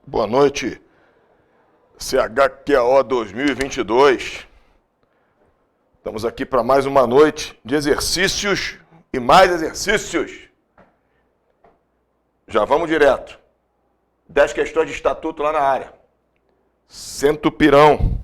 Boa noite, CHQO 2022. Estamos aqui para mais uma noite de exercícios e mais exercícios. Já vamos direto. 10 questões de estatuto lá na área. Senta o pirão.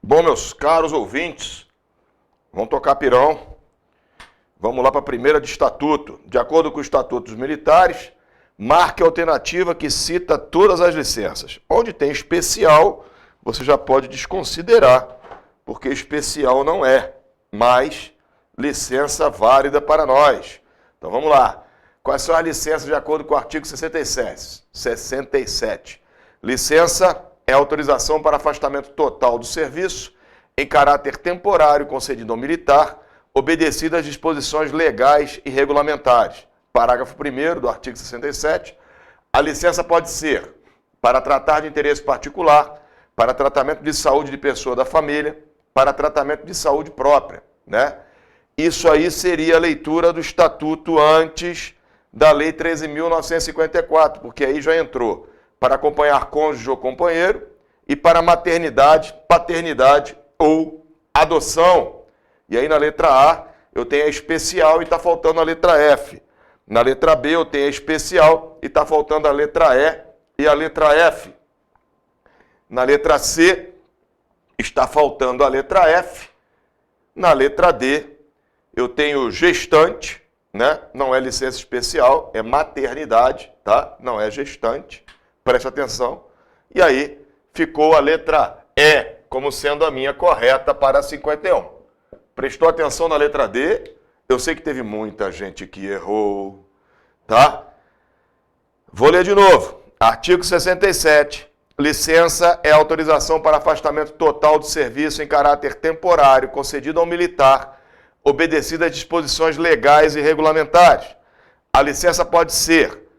Bom, meus caros ouvintes, vamos tocar pirão. Vamos lá para a primeira de estatuto. De acordo com o Estatuto dos Militares, marque a alternativa que cita todas as licenças. Onde tem especial, você já pode desconsiderar, porque especial não é, mas licença válida para nós. Então vamos lá. Quais são as licenças de acordo com o artigo 67? Licença é autorização para afastamento total do serviço em caráter temporário concedido ao militar, obedecido às disposições legais e regulamentares. Parágrafo 1º do artigo 67. A licença pode ser para tratar de interesse particular, para tratamento de saúde de pessoa da família, para tratamento de saúde própria, né? Isso aí seria a leitura do estatuto antes da Lei 13.954, porque aí já entrou para acompanhar cônjuge ou companheiro e para maternidade, paternidade ou adoção. E aí na letra A eu tenho a especial e está faltando a letra F. Na letra B eu tenho a especial e está faltando a letra E e a letra F. Na letra C está faltando a letra F. Na letra D eu tenho gestante, né? Não é licença especial, é maternidade, tá? Não é gestante. Preste atenção. E aí ficou a letra E como sendo a minha correta para 51. Prestou atenção na letra D? Eu sei que teve muita gente que errou, tá? Vou ler de novo. Artigo 67. Licença é autorização para afastamento total do serviço em caráter temporário concedido ao militar, obedecida às disposições legais e regulamentares. A licença pode ser,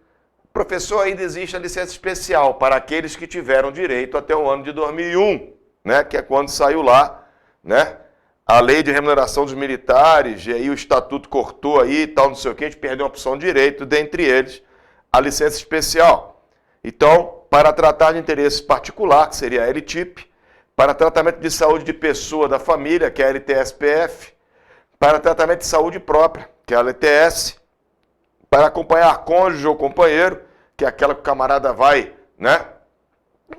professor, ainda existe a licença especial para aqueles que tiveram direito até o ano de 2001, né, que é quando saiu lá, né, a lei de remuneração dos militares, e aí o estatuto cortou aí e tal, não sei o que, a gente perdeu uma opção de direito, dentre eles, a licença especial. Então, para tratar de interesse particular, que seria a LTIP, para tratamento de saúde de pessoa da família, que é a LTSPF, para tratamento de saúde própria, que é a LTS, para acompanhar cônjuge ou companheiro, que é aquela que o camarada vai, né,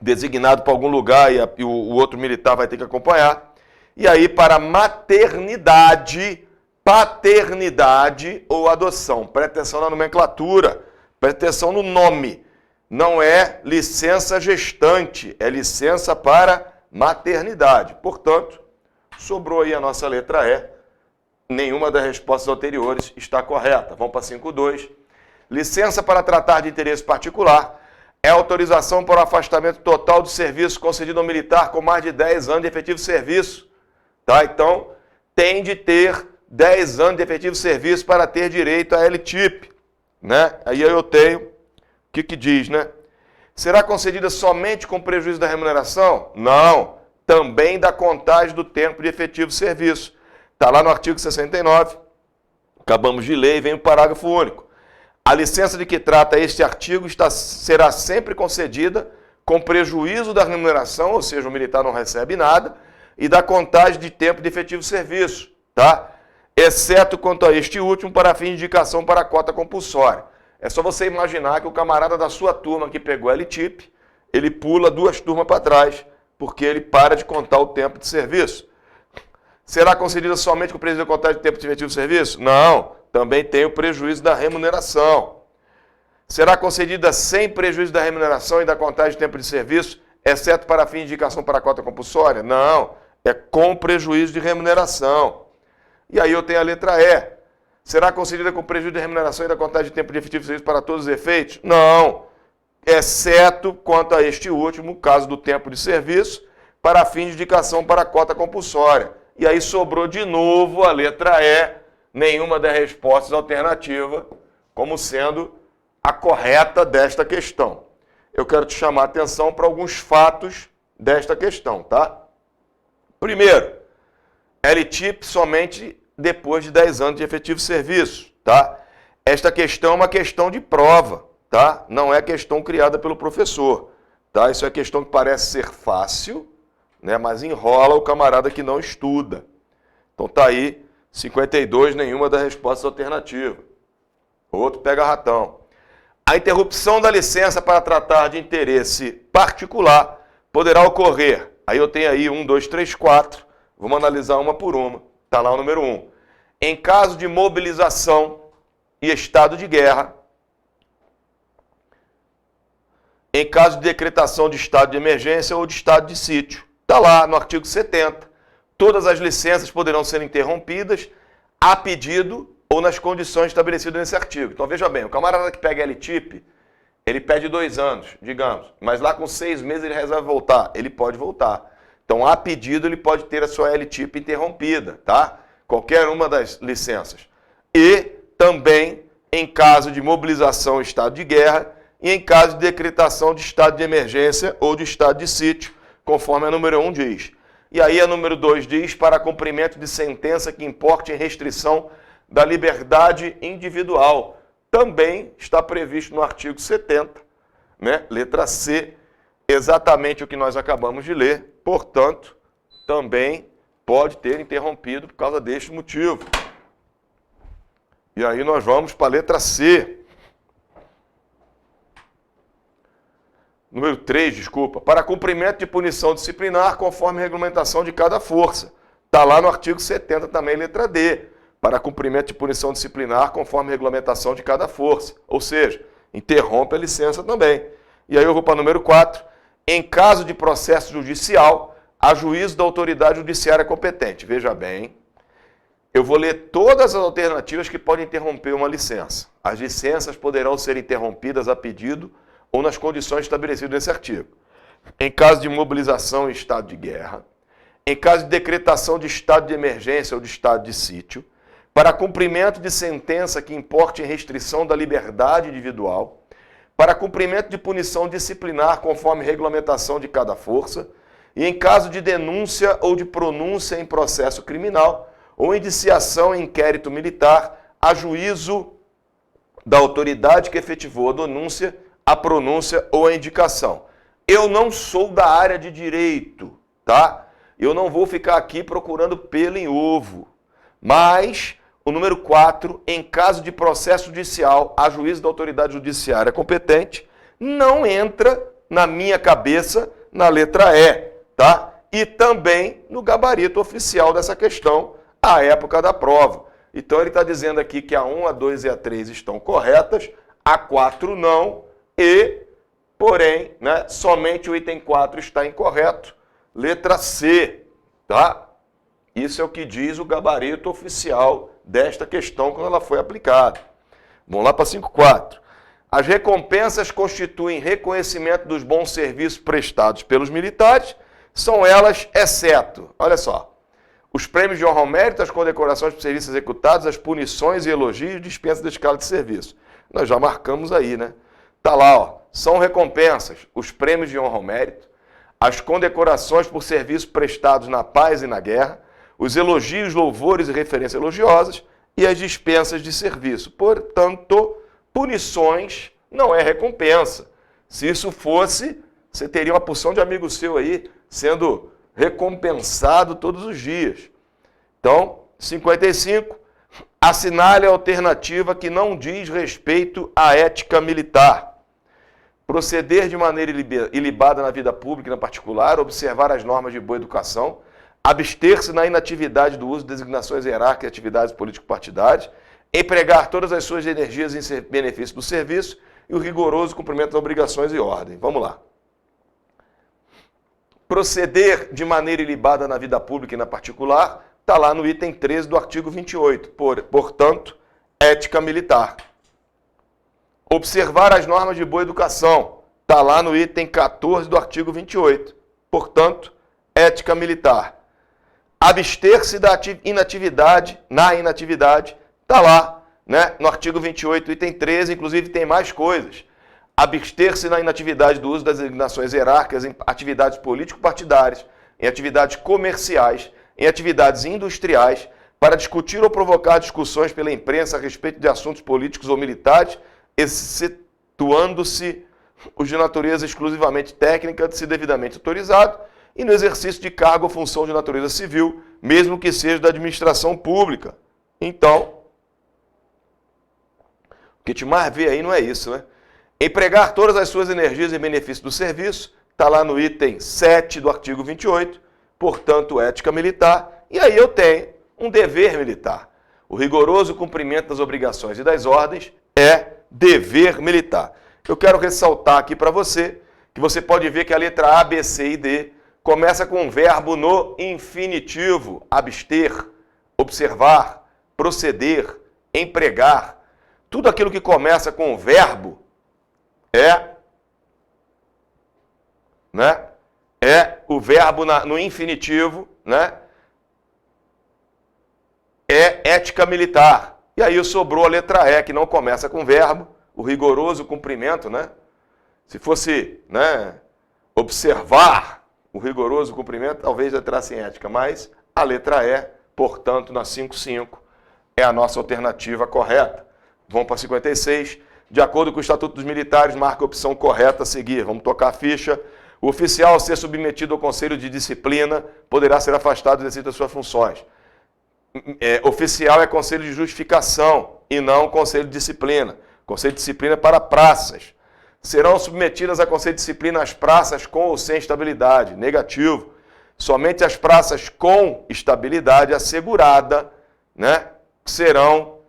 designado para algum lugar e o outro militar vai ter que acompanhar. E aí para maternidade, paternidade ou adoção. Presta atenção na nomenclatura, presta atenção no nome. Não é licença gestante, é licença para maternidade. Portanto, sobrou aí a nossa letra E. Nenhuma das respostas anteriores está correta. Vamos para 5.2. Licença para tratar de interesse particular é autorização para o afastamento total do serviço concedido ao militar com mais de 10 anos de efetivo serviço. Tá? Então, tem de ter 10 anos de efetivo serviço para ter direito à LTIP. Né? Aí eu tenho, o que diz, né? Será concedida somente com prejuízo da remuneração? Não, também da contagem do tempo de efetivo serviço. Está lá no artigo 69, acabamos de ler e vem o parágrafo único. A licença de que trata este artigo será sempre concedida com prejuízo da remuneração, ou seja, o militar não recebe nada, e da contagem de tempo de efetivo serviço, tá? Exceto quanto a este último para fim de indicação para a cota compulsória. É só você imaginar que o camarada da sua turma que pegou a LTIP, ele pula 2 turmas para trás, porque ele para de contar o tempo de serviço. Será concedida somente com prejuízo da contagem de tempo de efetivo serviço? Não, também tem o prejuízo da remuneração. Será concedida sem prejuízo da remuneração e da contagem de tempo de serviço, exceto para fim de indicação para a cota compulsória? Não, é com prejuízo de remuneração. E aí eu tenho a letra E. Será concedida com prejuízo de remuneração e da contagem de tempo de efetivo serviço para todos os efeitos? Não, exceto quanto a este último, caso do tempo de serviço, para fim de indicação para a cota compulsória. E aí sobrou de novo a letra E, nenhuma das respostas alternativas, como sendo a correta desta questão. Eu quero te chamar a atenção para alguns fatos desta questão, tá? Primeiro, LTIP somente depois de 10 anos de efetivo serviço, tá? Esta questão é uma questão de prova, tá? Não é questão criada pelo professor, tá? Isso é questão que parece ser fácil, né? Mas enrola o camarada que não estuda. Então tá aí, 52, nenhuma das respostas alternativas. O outro pega ratão. A interrupção da licença para tratar de interesse particular poderá ocorrer Aí eu tenho aí 1, 2, 3, 4. Vamos analisar uma por uma. Está lá o número 1. Em caso de mobilização e estado de guerra, em caso de decretação de estado de emergência ou de estado de sítio. Está lá no artigo 70. Todas as licenças poderão ser interrompidas a pedido ou nas condições estabelecidas nesse artigo. Então veja bem, o camarada que pega LTIP, ele pede 2 anos, digamos, mas lá com 6 meses ele resolve voltar. Ele pode voltar. Então, a pedido, ele pode ter a sua LTIP interrompida, tá? Qualquer uma das licenças. E também em caso de mobilização em estado de guerra e em caso de decretação de estado de emergência ou de estado de sítio, conforme a número 1 diz. E aí a número 2 diz para cumprimento de sentença que importe em restrição da liberdade individual. Também está previsto no artigo 70, né? Letra C, exatamente o que nós acabamos de ler. Portanto, também pode ter interrompido por causa deste motivo. E aí nós vamos para a letra C. Número 3, desculpa. Para cumprimento de punição disciplinar conforme a regulamentação de cada força. Está lá no artigo 70 também, letra D. Para cumprimento de punição disciplinar conforme a regulamentação de cada força. Ou seja, interrompe a licença também. E aí eu vou para o número 4. Em caso de processo judicial, a juízo da autoridade judiciária competente. Veja bem, eu vou ler todas as alternativas que podem interromper uma licença. As licenças poderão ser interrompidas a pedido ou nas condições estabelecidas nesse artigo. Em caso de mobilização em estado de guerra, em caso de decretação de estado de emergência ou de estado de sítio, para cumprimento de sentença que importe em restrição da liberdade individual, para cumprimento de punição disciplinar conforme regulamentação de cada força, e em caso de denúncia ou de pronúncia em processo criminal, ou indiciação em inquérito militar, a juízo da autoridade que efetivou a denúncia, a pronúncia ou a indicação. Eu não sou da área de direito, tá? Eu não vou ficar aqui procurando pelo em ovo. Mas o número 4, em caso de processo judicial, a juízo da autoridade judiciária competente, não entra na minha cabeça na letra E, tá? E também no gabarito oficial dessa questão, à época da prova. Então ele está dizendo aqui que a 1, a 2 e a 3 estão corretas, a 4 não, e, porém, né, somente o item 4 está incorreto. Letra C, tá? Isso é o que diz o gabarito oficial desta questão quando ela foi aplicada. Vamos lá para 5.4. As recompensas constituem reconhecimento dos bons serviços prestados pelos militares, são elas, exceto, olha só, os prêmios de honra ao mérito, as condecorações por serviços executados, as punições e elogios, dispensa da escala de serviço. Nós já marcamos aí, né? Está lá, ó, são recompensas, os prêmios de honra ao mérito, as condecorações por serviços prestados na paz e na guerra, os elogios, louvores e referências elogiosas e as dispensas de serviço. Portanto, punições não é recompensa. Se isso fosse, você teria uma porção de amigo seu aí sendo recompensado todos os dias. Então, 55, assinale a alternativa que não diz respeito à ética militar. Proceder de maneira ilibada na vida pública e na particular, observar as normas de boa educação, abster-se na inatividade do uso de designações hierárquicas e atividades político-partidárias, empregar todas as suas energias em benefício do serviço e o rigoroso cumprimento das obrigações e ordem. Vamos lá. Proceder de maneira ilibada na vida pública e na particular, está lá no item 13 do artigo 28. Portanto, ética militar. Observar as normas de boa educação, está lá no item 14 do artigo 28. Portanto, ética militar. Abster-se da inatividade, está lá, né, no artigo 28, item 13, inclusive tem mais coisas. Abster-se na inatividade do uso das designações hierárquicas em atividades político-partidárias, em atividades comerciais, em atividades industriais, para discutir ou provocar discussões pela imprensa a respeito de assuntos políticos ou militares, excetuando-se os de natureza exclusivamente técnica, se devidamente autorizado, e no exercício de cargo ou função de natureza civil, mesmo que seja da administração pública. Então, o que te mais vê aí não é isso, né? Empregar todas as suas energias em benefício do serviço, está lá no item 7 do artigo 28, portanto, ética militar, e aí eu tenho um dever militar. O rigoroso cumprimento das obrigações e das ordens é dever militar. Eu quero ressaltar aqui para você que você pode ver que a letra A, B, C e D começa com um verbo no infinitivo, abster, observar, proceder, empregar. Tudo aquilo que começa com o verbo é o verbo no infinitivo, é ética militar. E aí sobrou a letra E, que não começa com verbo, o rigoroso cumprimento, Se fosse, observar o rigoroso cumprimento, talvez entrasse em ética, mas a letra E, portanto, na 5.5, é a nossa alternativa correta. Vamos para 56. De acordo com o Estatuto dos Militares, marca a opção correta a seguir. Vamos tocar a ficha. O oficial, ao ser submetido ao Conselho de Disciplina, poderá ser afastado do exercício das suas funções. Oficial é Conselho de Justificação e não Conselho de Disciplina. Conselho de Disciplina é para praças. Serão submetidas a Conselho de Disciplina as praças com ou sem estabilidade. Negativo. Somente as praças com estabilidade assegurada, serão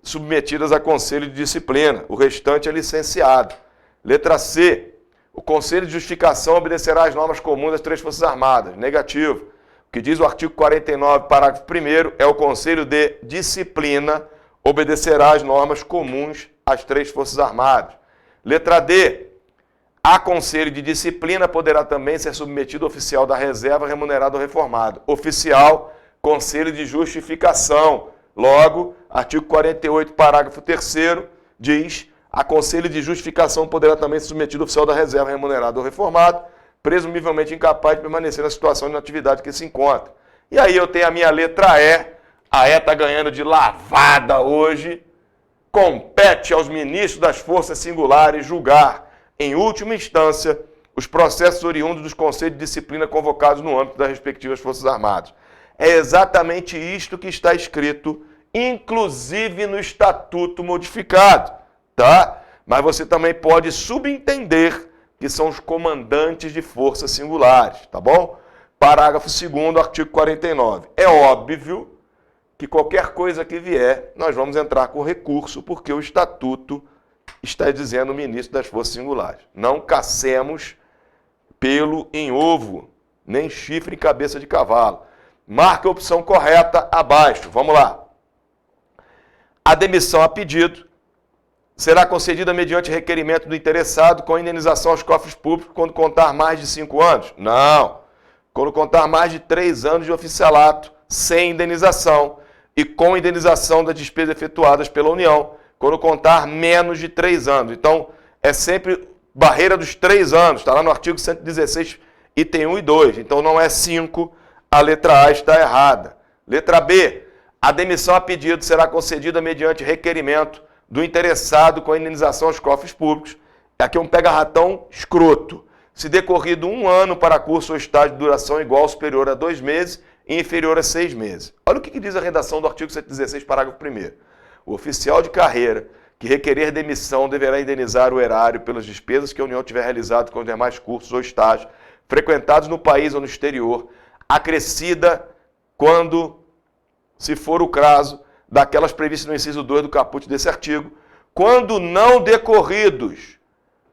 submetidas a Conselho de Disciplina. O restante é licenciado. Letra C. O Conselho de Justificação obedecerá às normas comuns das 3 Forças Armadas. Negativo. O que diz o artigo 49, parágrafo 1º, é o Conselho de Disciplina obedecerá às normas comuns às 3 Forças Armadas. Letra D. A Conselho de Disciplina poderá também ser submetido oficial da reserva remunerado ou reformado. Oficial, Conselho de Justificação. Logo, artigo 48, parágrafo 3º, diz: a Conselho de Justificação poderá também ser submetido oficial da reserva remunerado ou reformado, presumivelmente incapaz de permanecer na situação de inatividade que se encontra. E aí eu tenho a minha letra E. A E está ganhando de lavada hoje. Compete aos ministros das Forças Singulares julgar, em última instância, os processos oriundos dos conselhos de disciplina convocados no âmbito das respectivas Forças Armadas. É exatamente isto que está escrito, inclusive no Estatuto modificado, tá? Mas você também pode subentender que são os comandantes de forças singulares, tá bom? Parágrafo 2º, artigo 49. É óbvio que qualquer coisa que vier, nós vamos entrar com recurso, porque o Estatuto está dizendo o ministro das Forças Singulares. Não cacemos pelo em ovo, nem chifre em cabeça de cavalo. Marca a opção correta abaixo. Vamos lá. A demissão a pedido será concedida mediante requerimento do interessado com indenização aos cofres públicos quando contar mais de 5 anos? Não. Quando contar mais de 3 anos de oficialato, sem indenização, e com indenização das despesas efetuadas pela União, quando contar menos de 3 anos. Então, é sempre barreira dos 3 anos, está lá no artigo 116, item 1 e 2. Então, não é 5, a letra A está errada. Letra B, a demissão a pedido será concedida mediante requerimento do interessado com a indenização aos cofres públicos. Aqui é um pega-ratão escroto. Se decorrido 1 ano para curso ou estágio de duração igual ou superior a 2 meses e inferior a 6 meses. Olha o que diz a redação do artigo 116, parágrafo 1º. O oficial de carreira que requerer demissão deverá indenizar o erário pelas despesas que a União tiver realizado com os demais cursos ou estágios frequentados no país ou no exterior, acrescida quando, se for o caso, daquelas previstas no inciso 2 do caput desse artigo, quando não decorridos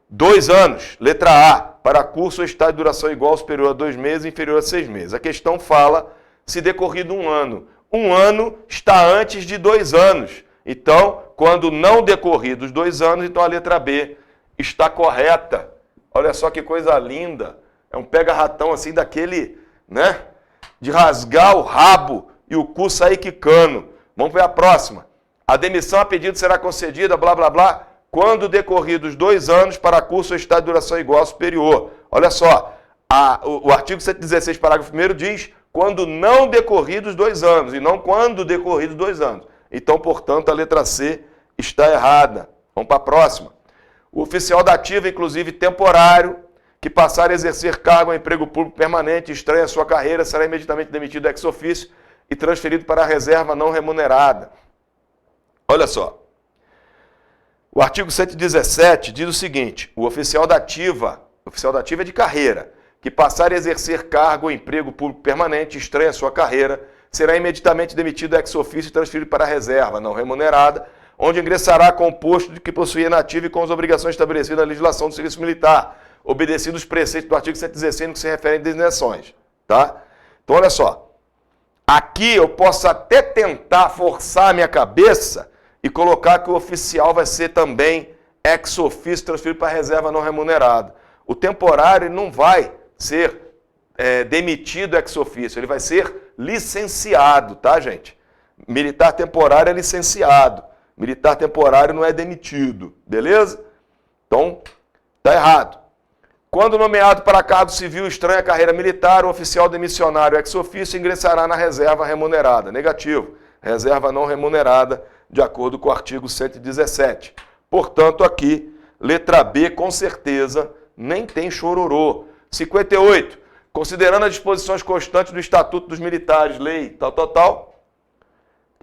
2 anos, letra A, para curso ou estágio de duração igual ou superior a 2 meses e inferior a 6 meses. A questão fala se decorrido 1 ano. 1 ano está antes de 2 anos. Então, quando não decorridos 2 anos, então a letra B está correta. Olha só que coisa linda. É um pega-ratão assim daquele, de rasgar o rabo e o cu sair quicando. Vamos para a próxima. A demissão a pedido será concedida, blá, blá, blá, quando decorridos 2 anos para curso ou estágio de duração igual ou superior. Olha só, o artigo 116, parágrafo 1º diz quando não decorridos 2 anos, e não quando decorridos 2 anos. Então, portanto, a letra C está errada. Vamos para a próxima. O oficial da ativa, inclusive temporário, que passar a exercer cargo ou emprego público permanente, estranha a sua carreira, será imediatamente demitido ex officio e transferido para a reserva não remunerada. Olha só. O artigo 117 diz o seguinte: o oficial da ativa oficial da ativa é de carreira, que passar a exercer cargo ou emprego público permanente, estranha à sua carreira, será imediatamente demitido ex officio e transferido para a reserva não remunerada, onde ingressará com o posto de que possuía na ativa e com as obrigações estabelecidas na legislação do serviço militar, obedecidos os preceitos do artigo 116 no que se refere a designações, tá? Então, olha só. Aqui eu posso até tentar forçar a minha cabeça e colocar que o oficial vai ser também ex officio transferido para a reserva não remunerada. O temporário não vai ser demitido ex officio, ele vai ser licenciado, tá, gente? Militar temporário é licenciado. Militar temporário não é demitido, beleza? Então, tá errado. Quando nomeado para cargo civil estranho à carreira militar, o oficial demissionário ex officio ingressará na reserva remunerada. Negativo. Reserva não remunerada, de acordo com o artigo 117. Portanto, aqui, letra B, com certeza, nem tem chororô. 58. Considerando as disposições constantes do Estatuto dos Militares, lei, tal,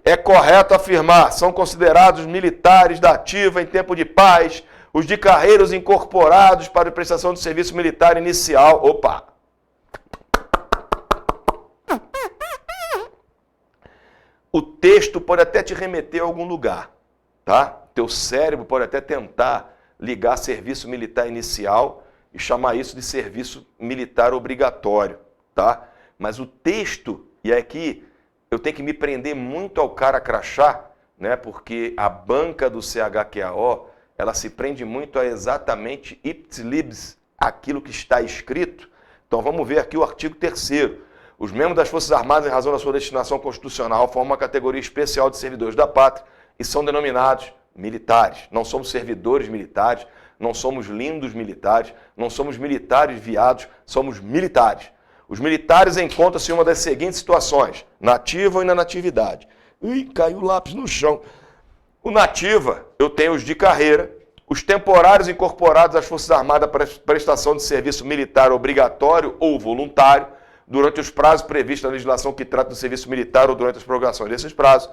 é correto afirmar, são considerados militares da ativa em tempo de paz, os de carreiros incorporados para a prestação de serviço militar inicial. Opa! O texto pode até te remeter a algum lugar, tá? Teu cérebro pode até tentar ligar serviço militar inicial e chamar isso de serviço militar obrigatório, tá? Mas o texto, e aqui eu tenho que me prender muito ao cara crachá, né? Porque a banca do CHQAO, ela se prende muito a exatamente ipsis libs, aquilo que está escrito. Então vamos ver aqui o artigo 3º. Os membros das Forças Armadas, em razão da sua destinação constitucional, formam uma categoria especial de servidores da pátria e são denominados militares. Não somos servidores militares, não somos lindos militares, não somos militares viados, somos militares. Os militares encontram-se em uma das seguintes situações: na ativa ou na natividade. Ih, caiu o lápis no chão. O nativa, eu tenho os de carreira, os temporários incorporados às Forças Armadas para prestação de serviço militar obrigatório ou voluntário, durante os prazos previstos na legislação que trata do serviço militar ou durante as prorrogações desses prazos,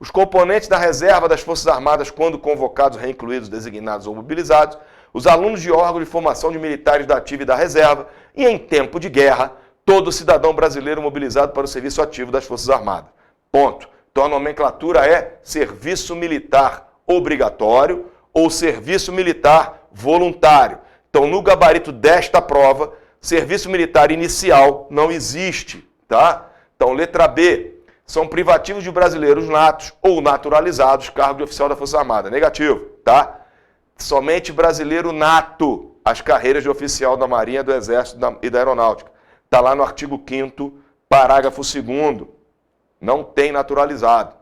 os componentes da reserva das Forças Armadas quando convocados, reincluídos, designados ou mobilizados, os alunos de órgãos de formação de militares da ativa e da reserva, e em tempo de guerra, todo cidadão brasileiro mobilizado para o serviço ativo das Forças Armadas. Ponto. Então a nomenclatura é serviço militar obrigatório ou serviço militar voluntário. Então no gabarito desta prova, serviço militar inicial não existe, tá? Então letra B, são privativos de brasileiros natos ou naturalizados, cargo de oficial da Força Armada. Negativo, tá? Somente brasileiro nato, as carreiras de oficial da Marinha, do Exército e da Aeronáutica. Está lá no artigo 5º, parágrafo 2º. Não tem naturalizado.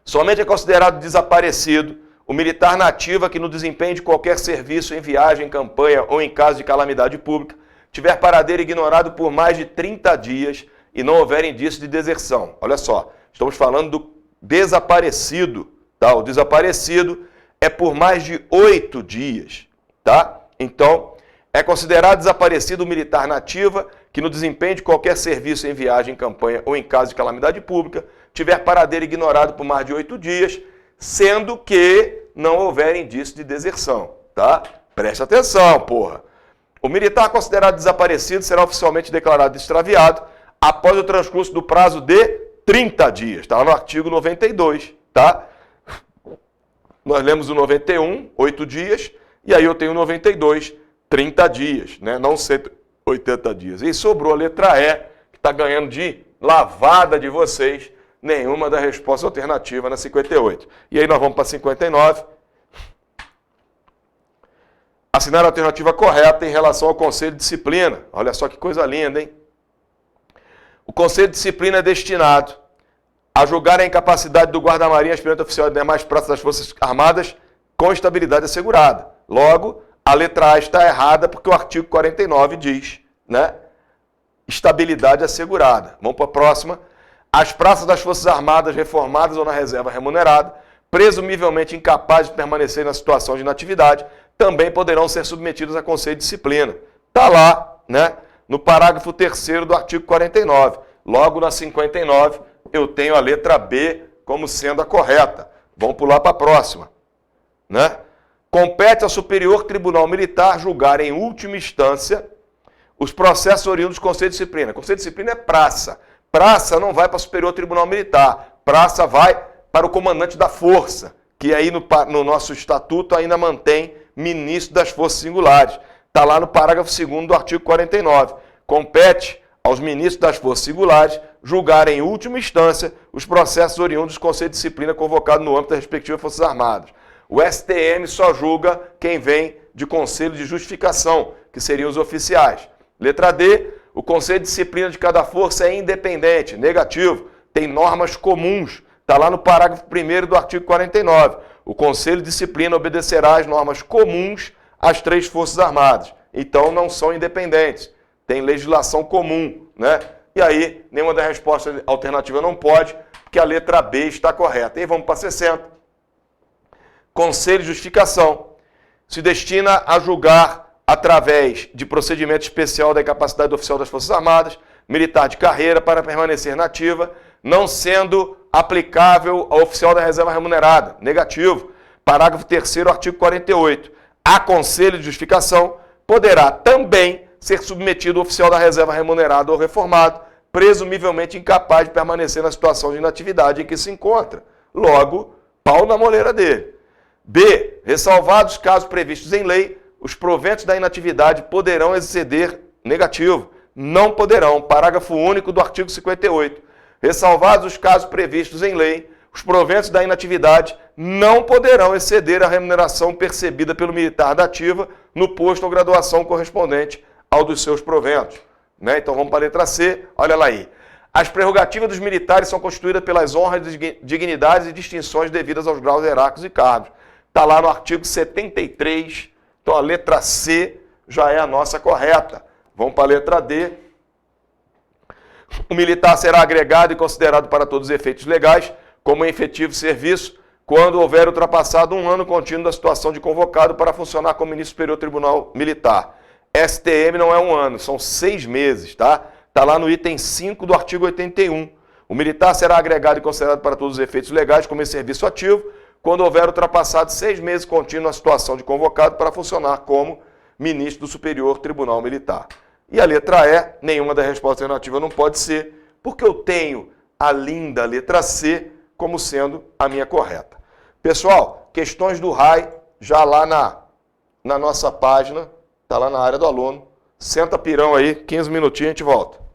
Somente é considerado desaparecido o militar na ativa que no desempenho de qualquer serviço em viagem, campanha ou em caso de calamidade pública, tiver paradeiro ignorado por mais de 30 dias e não houver indício de deserção. Olha só, estamos falando do desaparecido, tá? O desaparecido é por mais de 8 dias, tá? Então, é considerado desaparecido o militar na ativa que no desempenho de qualquer serviço em viagem, campanha ou em caso de calamidade pública, tiver paradeiro ignorado por mais de 8 dias, sendo que não houver indício de deserção, tá? Preste atenção, porra. O militar considerado desaparecido será oficialmente declarado extraviado após o transcurso do prazo de 30 dias. Está no artigo 92, tá? Nós lemos o 91, 8 dias, e aí eu tenho o 92, 30 dias, né? Não 180 dias. E sobrou a letra E, que está ganhando de lavada de vocês, nenhuma da resposta alternativa na 58. E aí nós vamos para 59. Assinar a alternativa correta em relação ao Conselho de Disciplina. Olha só que coisa linda, hein? O Conselho de Disciplina é destinado a julgar a incapacidade do guarda-marinha, aspirante oficial e demais praças das Forças Armadas com estabilidade assegurada. Logo, a letra A está errada porque o artigo 49 diz, né? Estabilidade assegurada. Vamos para a próxima. As praças das Forças Armadas reformadas ou na reserva remunerada, presumivelmente incapazes de permanecer na situação de inatividade, também poderão ser submetidos a Conselho de Disciplina. Está lá, né? No parágrafo 3º do artigo 49. Logo na 59, eu tenho a letra B como sendo a correta. Vamos pular para a próxima, né? Compete ao Superior Tribunal Militar julgar em última instância os processos oriundos do Conselho de Disciplina. Conselho de Disciplina é praça. Praça não vai para o Superior Tribunal Militar. Praça vai para o comandante da força, que aí no nosso estatuto ainda mantém ministro das Forças Singulares. Está lá no parágrafo 2º do artigo 49. Compete aos ministros das Forças Singulares julgar em última instância os processos oriundos do Conselho de Disciplina convocado no âmbito das respectivas Forças Armadas. O STM só julga quem vem de Conselho de Justificação, que seriam os oficiais. Letra D, o Conselho de Disciplina de cada força é independente, negativo, tem normas comuns, está lá no parágrafo 1º do artigo 49. O Conselho de Disciplina obedecerá às normas comuns às 3 Forças Armadas, então não são independentes, tem legislação comum, né? E aí, nenhuma das respostas alternativas não pode, porque a letra B está correta. E vamos para 60. Conselho de Justificação se destina a julgar através de procedimento especial da incapacidade do oficial das Forças Armadas, militar de carreira para permanecer na ativa, não sendo aplicável ao oficial da reserva remunerada. Negativo. Parágrafo 3º, artigo 48. A Conselho de Justificação poderá também ser submetido o oficial da reserva remunerada ou reformado, presumivelmente incapaz de permanecer na situação de inatividade em que se encontra. Logo, pau na moleira dele. B. Ressalvados os casos previstos em lei, os proventos da inatividade poderão exceder, negativo, não poderão, parágrafo único do artigo 58. Ressalvados os casos previstos em lei, os proventos da inatividade não poderão exceder a remuneração percebida pelo militar da ativa no posto ou graduação correspondente ao dos seus proventos. Né? Então vamos para a letra C, olha lá aí. As prerrogativas dos militares são constituídas pelas honras, dignidades e distinções devidas aos graus hierárquicos e cargos. Está lá no artigo 73, então a letra C já é a nossa correta. Vamos para a letra D. O militar será agregado e considerado para todos os efeitos legais como em efetivo serviço quando houver ultrapassado 1 ano contínuo da situação de convocado para funcionar como ministro superior do Tribunal Militar. STM não é 1 ano, são 6 meses, tá? Está lá no item 5 do artigo 81. O militar será agregado e considerado para todos os efeitos legais como em serviço ativo quando houver ultrapassado 6 meses contínuos a situação de convocado para funcionar como ministro do Superior Tribunal Militar. E a letra E, nenhuma das respostas alternativas não pode ser, porque eu tenho a linda letra C como sendo a minha correta. Pessoal, questões do RAI já lá na nossa página, está lá na área do aluno. Senta pirão aí, 15 minutinhos a gente volta.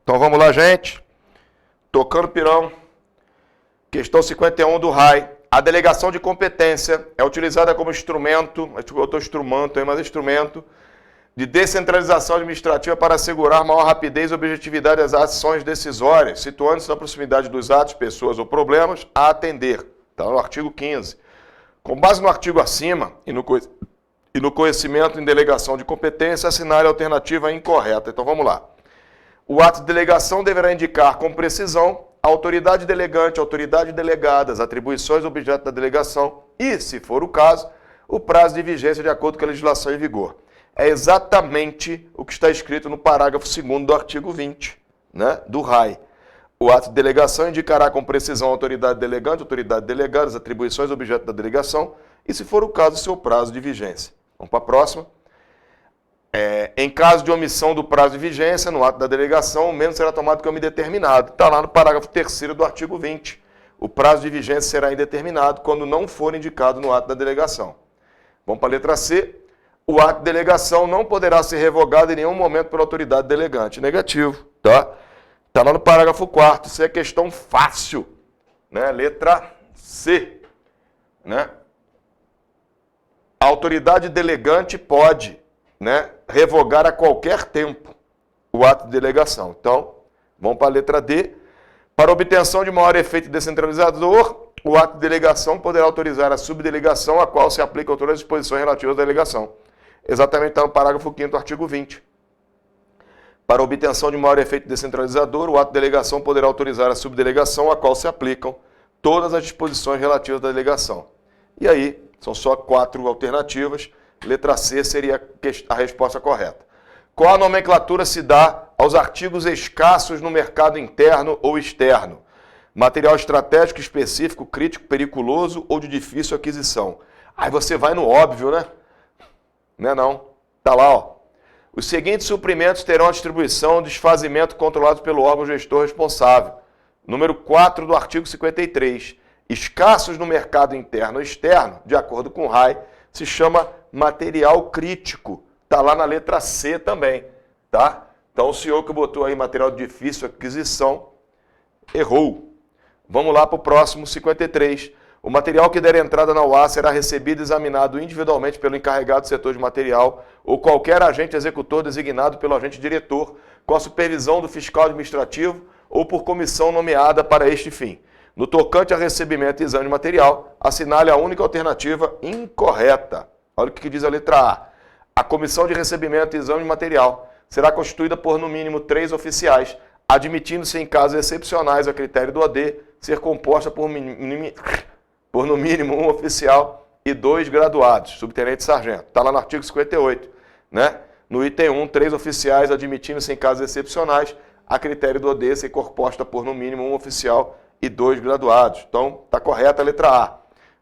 Então vamos lá, gente. Tocando pirão. Questão 51 do RAI. A delegação de competência é utilizada como instrumento, eu estou instrumento aí, mas instrumento de descentralização administrativa para assegurar maior rapidez e objetividade das ações decisórias, situando-se na proximidade dos atos, pessoas ou problemas a atender. Está no artigo 15. Com base no artigo acima e no conhecimento em delegação de competência, assinale a alternativa incorreta. Então vamos lá. O ato de delegação deverá indicar com precisão a autoridade delegante, a autoridade delegada, as atribuições objeto da delegação e, se for o caso, o prazo de vigência de acordo com a legislação em vigor. É exatamente o que está escrito no parágrafo 2º do artigo 20, né, do RAI. O ato de delegação indicará com precisão a autoridade delegante, a autoridade delegada, as atribuições objeto da delegação e, se for o caso, seu prazo de vigência. Vamos para a próxima. Em caso de omissão do prazo de vigência, no ato da delegação, o menos será tomado como indeterminado. Está lá no parágrafo 3º do artigo 20. O prazo de vigência será indeterminado quando não for indicado no ato da delegação. Vamos para a letra C. O ato de delegação não poderá ser revogado em nenhum momento pela autoridade delegante. Negativo, tá? Está lá no parágrafo 4º. Isso é questão fácil, né? Letra C, né? A autoridade delegante pode, né, revogar a qualquer tempo o ato de delegação. Então, vamos para a letra D. Para obtenção de maior efeito descentralizador, o ato de delegação poderá autorizar a subdelegação a qual se aplicam todas as disposições relativas à delegação. Exatamente está no parágrafo 5º do artigo 20. Para obtenção de maior efeito descentralizador, o ato de delegação poderá autorizar a subdelegação a qual se aplicam todas as disposições relativas à delegação. E aí, são só 4 alternativas. Letra C seria a resposta correta. Qual a nomenclatura se dá aos artigos escassos no mercado interno ou externo? Material estratégico, específico, crítico, periculoso ou de difícil aquisição? Aí você vai no óbvio, né? Não é não. Tá lá, ó. Os seguintes suprimentos terão a distribuição e desfazimento controlados pelo órgão gestor responsável. Número 4 do artigo 53. Escassos no mercado interno ou externo, de acordo com o RAI, se chama material crítico. Está lá na letra C também, tá? Então o senhor que botou aí material de difícil aquisição, errou. Vamos lá para o próximo, 53. O material que der entrada na UA será recebido e examinado individualmente pelo encarregado do setor de material ou qualquer agente executor designado pelo agente diretor, com a supervisão do fiscal administrativo ou por comissão nomeada para este fim. No tocante a recebimento e exame de material, assinale a única alternativa incorreta. Olha o que diz a letra A. A comissão de recebimento e exame de material será constituída por no mínimo 3 oficiais, admitindo-se em casos excepcionais a critério do OD ser composta por no mínimo 1 oficial e 2 graduados, subtenente e sargento. Está lá no artigo 58, né? No item 1, 3 oficiais, admitindo-se em casos excepcionais a critério do OD ser composta por no mínimo 1 oficial e 2 graduados. Então, está correta a letra A.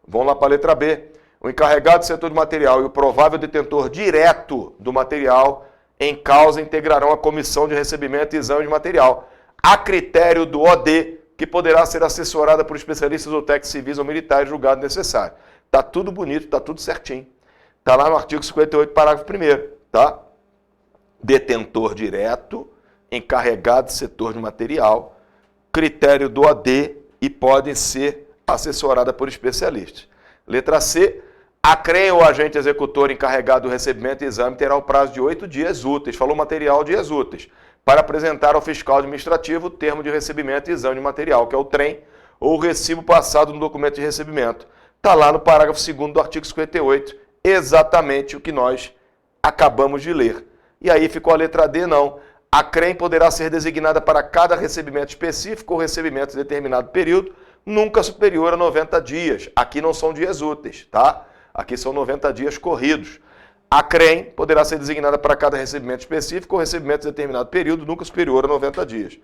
Vamos lá para a letra B. O encarregado do setor de material e o provável detentor direto do material em causa integrarão a comissão de recebimento e exame de material, a critério do OD, que poderá ser assessorada por especialistas ou técnicos civis ou militares julgado necessário. Está tudo bonito, está tudo certinho. Está lá no artigo 58, parágrafo 1º, tá? Detentor direto, encarregado do setor de material, critério do OD e podem ser assessorada por especialistas. Letra C. A CREM ou agente executor encarregado do recebimento e exame terá o prazo de 8 dias úteis, falou material dias úteis, para apresentar ao fiscal administrativo o termo de recebimento e exame de material, que é o TREM, ou o recibo passado no documento de recebimento. Está lá no parágrafo 2º do artigo 58, exatamente o que nós acabamos de ler. E aí ficou a letra D, não. A CREM poderá ser designada para cada recebimento específico ou recebimento de determinado período, nunca superior a 90 dias. Aqui não são dias úteis, tá? Aqui são 90 dias corridos. A CREM poderá ser designada para cada recebimento específico ou recebimento de determinado período, nunca superior a 90 dias.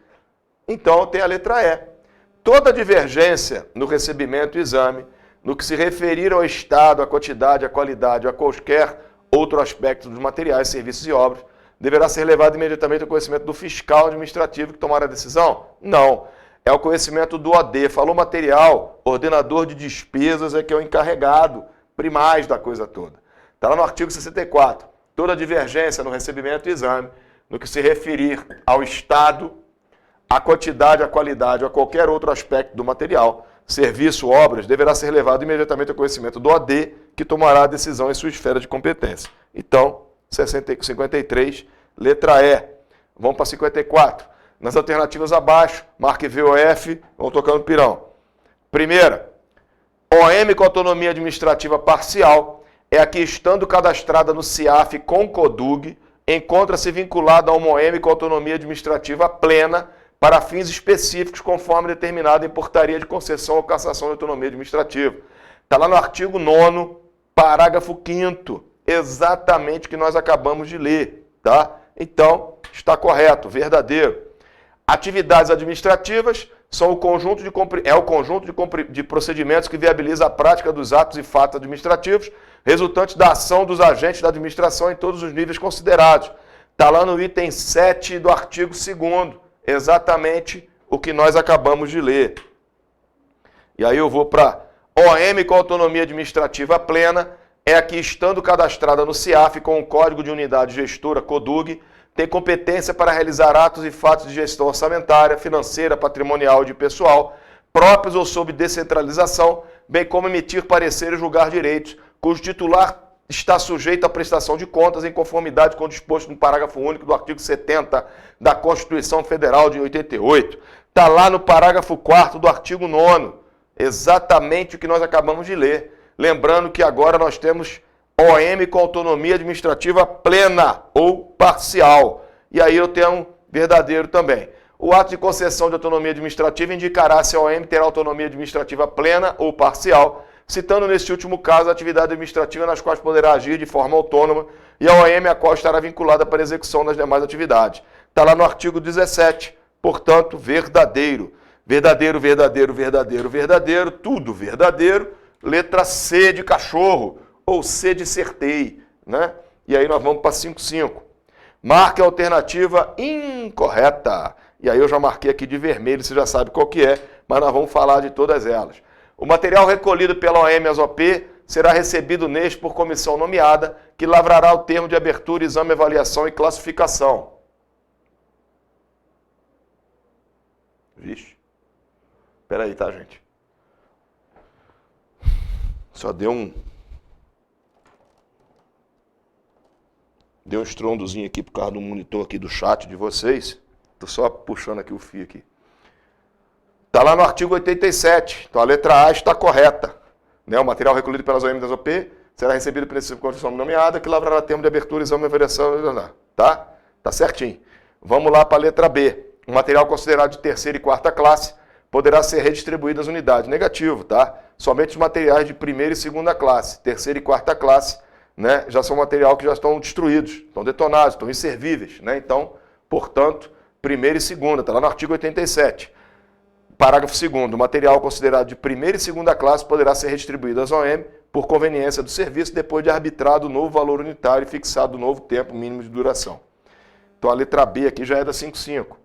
Então, tem a letra E. Toda divergência no recebimento e exame, no que se referir ao estado, à quantidade, à qualidade ou a qualquer outro aspecto dos materiais, serviços e obras, deverá ser levado imediatamente ao conhecimento do fiscal administrativo que tomar a decisão? Não. É o conhecimento do OD. Falou material, ordenador de despesas é que é o encarregado primaz da coisa toda. Está lá no artigo 64. Toda divergência no recebimento e exame, no que se referir ao estado, a quantidade, a qualidade ou a qualquer outro aspecto do material, serviço, obras, deverá ser levado imediatamente ao conhecimento do OD, que tomará a decisão em sua esfera de competência. Então, 53, letra E. Vamos para 54. Nas alternativas abaixo, marque V ou F, vamos tocando pirão. Primeira, OM com autonomia administrativa parcial é a que, estando cadastrada no CIAF com CODUG, encontra-se vinculada a uma OM com autonomia administrativa plena para fins específicos, conforme determinado em portaria de concessão ou cassação de autonomia administrativa. Está lá no artigo 9º, parágrafo 5º, exatamente o que nós acabamos de ler, tá? Então, está correto, verdadeiro. Atividades administrativas são o conjunto de procedimentos que viabiliza a prática dos atos e fatos administrativos, resultantes da ação dos agentes da administração em todos os níveis considerados. Está lá no item 7 do artigo 2º, exatamente o que nós acabamos de ler. E aí eu vou para OM com autonomia administrativa plena, é a que, estando cadastrada no CIAF com o Código de Unidade Gestora, CODUG, tem competência para realizar atos e fatos de gestão orçamentária, financeira, patrimonial e de pessoal, próprios ou sob descentralização, bem como emitir parecer e julgar direitos, cujo titular está sujeito à prestação de contas em conformidade com o disposto no parágrafo único do artigo 70 da Constituição Federal de 88. Está lá no parágrafo 4º do artigo 9º, exatamente o que nós acabamos de ler. Lembrando que agora nós temos OM com autonomia administrativa plena ou parcial. E aí eu tenho um verdadeiro também. O ato de concessão de autonomia administrativa indicará se a OM terá autonomia administrativa plena ou parcial, citando neste último caso a atividade administrativa nas quais poderá agir de forma autônoma e a OM a qual estará vinculada para a execução das demais atividades. Está lá no artigo 17, portanto, verdadeiro. Verdadeiro, verdadeiro, verdadeiro, verdadeiro, tudo verdadeiro. Letra C de cachorro, ou C de certei, né? E aí nós vamos para 5.5. Marque a alternativa incorreta. E aí eu já marquei aqui de vermelho, você já sabe qual que é, mas nós vamos falar de todas elas. O material recolhido pela OM-ASOP será recebido neste por comissão nomeada, que lavrará o termo de abertura, exame, avaliação e classificação. Vixe. Espera aí, tá, gente? Só deu um estrondozinho aqui por causa do monitor aqui do chat de vocês. Tô só puxando aqui o fio aqui. Está lá no artigo 87. Então a letra A está correta. Né? O material recolhido pelas OM-ASOP será recebido pela comissão nomeada, que lavrará termo de abertura, exame, avaliação, tá? Tá certinho. Vamos lá para a letra B. O material considerado de terceira e quarta classe poderá ser redistribuído às unidades. Negativo, tá? Somente os materiais de primeira e segunda classe, terceira e quarta classe, né, já são material que já estão destruídos, estão detonados, estão inservíveis, né? Então, portanto, primeira e segunda, está lá no artigo 87. Parágrafo 2º, o material considerado de primeira e segunda classe poderá ser redistribuído às OM por conveniência do serviço, depois de arbitrado o novo valor unitário e fixado o novo tempo mínimo de duração. Então a letra B aqui já é da 5.5.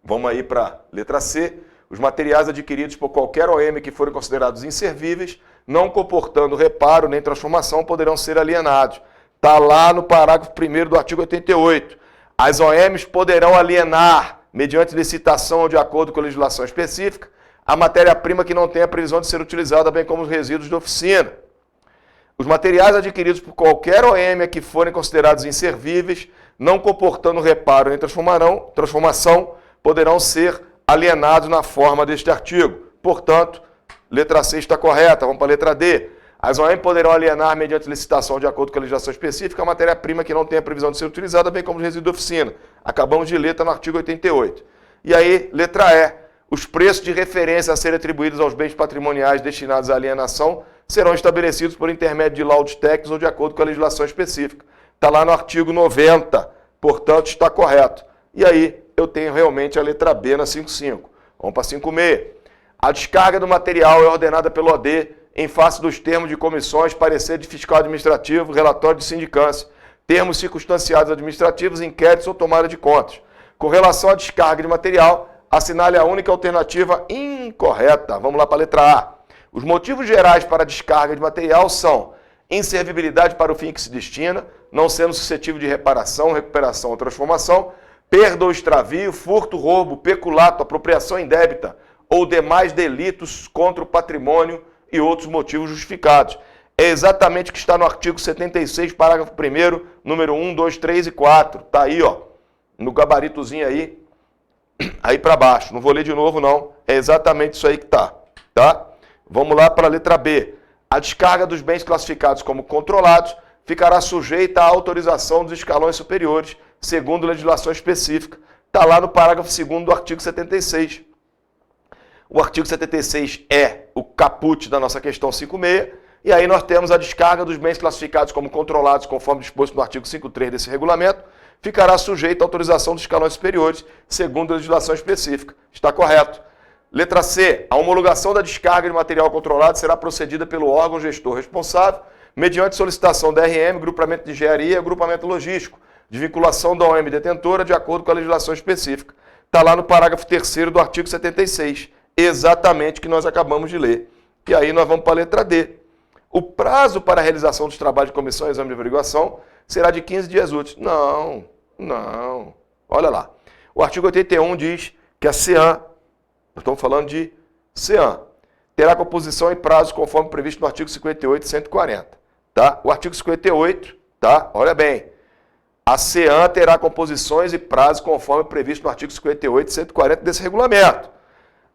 Vamos aí para a letra C. Os materiais adquiridos por qualquer OM que forem considerados inservíveis, não comportando reparo nem transformação, poderão ser alienados. Está lá no parágrafo 1º do artigo 88. As OMs poderão alienar, mediante licitação ou de acordo com a legislação específica, a matéria-prima que não tenha previsão de ser utilizada, bem como os resíduos de oficina. Os materiais adquiridos por qualquer OM que forem considerados inservíveis, não comportando reparo nem transformação, poderão ser alienados na forma deste artigo. Portanto, letra C está correta. Vamos para a letra D. As OM poderão alienar, mediante licitação de acordo com a legislação específica, a matéria-prima que não tenha previsão de ser utilizada, bem como os resíduos de oficina. Acabamos de ler, está no artigo 88. E aí, letra E. Os preços de referência a serem atribuídos aos bens patrimoniais destinados à alienação serão estabelecidos por intermédio de laudos técnicos ou de acordo com a legislação específica. Está lá no artigo 90. Portanto, está correto. E aí, eu tenho realmente a letra B na 5.5. Vamos para 5.6. A descarga do material é ordenada pelo OD em face dos termos de comissões, parecer de fiscal administrativo, relatório de sindicância, termos circunstanciados administrativos, inquéritos ou tomada de contas. Com relação à descarga de material, assinale a única alternativa incorreta. Vamos lá para a letra A. Os motivos gerais para a descarga de material são inservibilidade para o fim que se destina, não sendo suscetível de reparação, recuperação ou transformação, perda ou extravio, furto, roubo, peculato, apropriação indébita ou demais delitos contra o patrimônio e outros motivos justificados. É exatamente o que está no artigo 76, parágrafo 1º, número 1, 2, 3 e 4. Está aí, ó, no gabaritozinho aí para baixo. Não vou ler de novo, não. É exatamente isso aí que está, tá? Vamos lá para a letra B. A descarga dos bens classificados como controlados ficará sujeita à autorização dos escalões superiores, segundo legislação específica. Está lá no parágrafo 2º do artigo 76. O artigo 76 é o caput da nossa questão 56, e aí nós temos a descarga dos bens classificados como controlados, conforme disposto no artigo 5.3 desse regulamento, ficará sujeito à autorização dos escalões superiores, segundo legislação específica. Está correto. Letra C. A homologação da descarga de material controlado será procedida pelo órgão gestor responsável, mediante solicitação da RM, grupamento de engenharia e grupamento logístico, de vinculação da OM detentora, de acordo com a legislação específica. Está lá no parágrafo 3º do artigo 76. Exatamente o que nós acabamos de ler. E aí nós vamos para a letra D. O prazo para a realização dos trabalhos de comissão e exame de averiguação será de 15 dias úteis. Não. Olha lá. O artigo 81 diz que a CEAM, nós estamos falando de CEAM, terá composição e prazo conforme previsto no artigo 58 e 140. Tá? O artigo 58, tá? Olha bem. A CEAM terá composições e prazo conforme previsto no artigo 58 e 140 desse regulamento.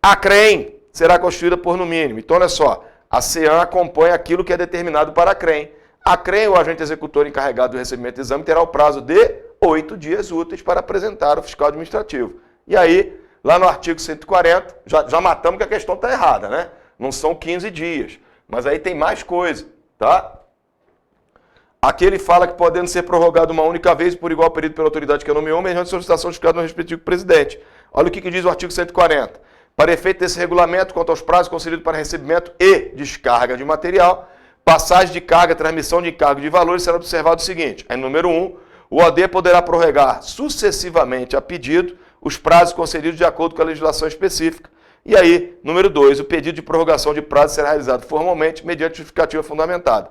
A CREM será constituída por no mínimo. Então, olha só, a CEAM acompanha aquilo que é determinado para a CREM. A CREM, o agente executor encarregado do recebimento do exame, terá o prazo de 8 dias úteis para apresentar ao fiscal administrativo. E aí, lá no artigo 140, já matamos que a questão está errada, né? Não são 15 dias. Mas aí tem mais coisa, tá? Aqui ele fala que podendo ser prorrogado uma única vez por igual período pela autoridade que nomeou, mediante solicitação justificada no respectivo presidente. Olha o que diz o artigo 140. Para efeito desse regulamento, quanto aos prazos concedidos para recebimento e descarga de material, passagem de carga, transmissão de encargo de valores, será observado o seguinte. Aí, número 1, o OD poderá prorrogar sucessivamente a pedido os prazos concedidos de acordo com a legislação específica. E aí, número 2, o pedido de prorrogação de prazo será realizado formalmente mediante justificativa fundamentada.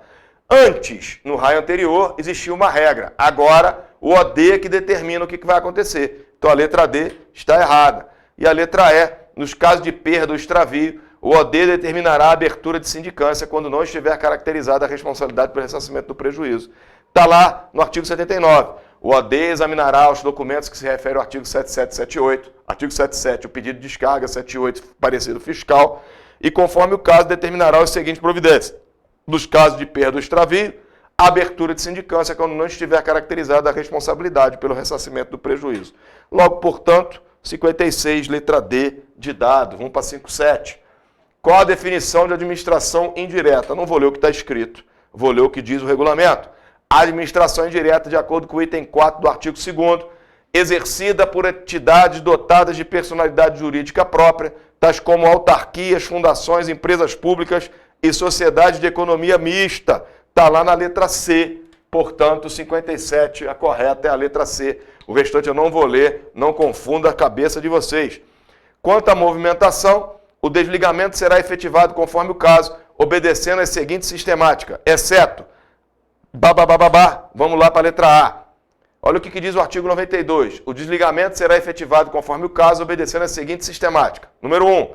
Antes, no raio anterior, existia uma regra. Agora, o OD é que determina o que vai acontecer. Então, a letra D está errada. E a letra E, nos casos de perda ou extravio, o OD determinará a abertura de sindicância quando não estiver caracterizada a responsabilidade pelo ressarcimento do prejuízo. Está lá no artigo 79. O OD examinará os documentos que se referem ao artigo 77 e 78. Artigo 77, o pedido de descarga, 78, parecer do fiscal. E conforme o caso, determinará os seguintes providências. Nos casos de perda ou extravio, a abertura de sindicância quando não estiver caracterizada a responsabilidade pelo ressarcimento do prejuízo. Logo, portanto, 56, letra D de dado. Vamos para 57. Qual a definição de administração indireta? Não vou ler o que está escrito, vou ler o que diz o regulamento. A administração indireta, de acordo com o item 4 do artigo 2º, exercida por entidades dotadas de personalidade jurídica própria, tais como autarquias, fundações, empresas públicas e sociedades de economia mista. Está lá na letra C. Portanto, 57, a correta é a letra C. O restante eu não vou ler, não confunda a cabeça de vocês. Quanto à movimentação, o desligamento será efetivado conforme o caso, obedecendo a seguinte sistemática, exceto, vamos lá para a letra A. Olha o que diz o artigo 92. O desligamento será efetivado conforme o caso, obedecendo a seguinte sistemática. Número 1,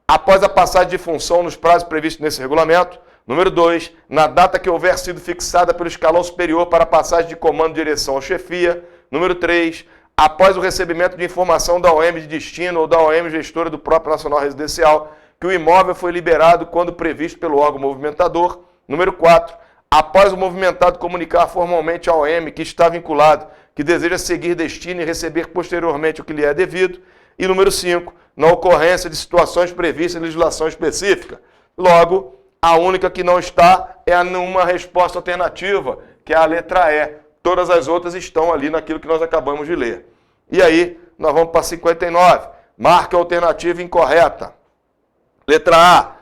após a passagem de função nos prazos previstos nesse regulamento. Número 2, na data que houver sido fixada pelo escalão superior para a passagem de comando, direção ou chefia. Número 3, após o recebimento de informação da OM de destino ou da OM gestora do próprio Nacional Residencial, que o imóvel foi liberado quando previsto pelo órgão movimentador. Número 4, após o movimentado comunicar formalmente à OM que está vinculado, que deseja seguir destino e receber posteriormente o que lhe é devido. E número 5, na ocorrência de situações previstas em legislação específica. Logo, a única que não está é uma resposta alternativa, que é a letra E. Todas as outras estão ali naquilo que nós acabamos de ler. E aí, nós vamos para 59. Marca a alternativa incorreta. Letra A.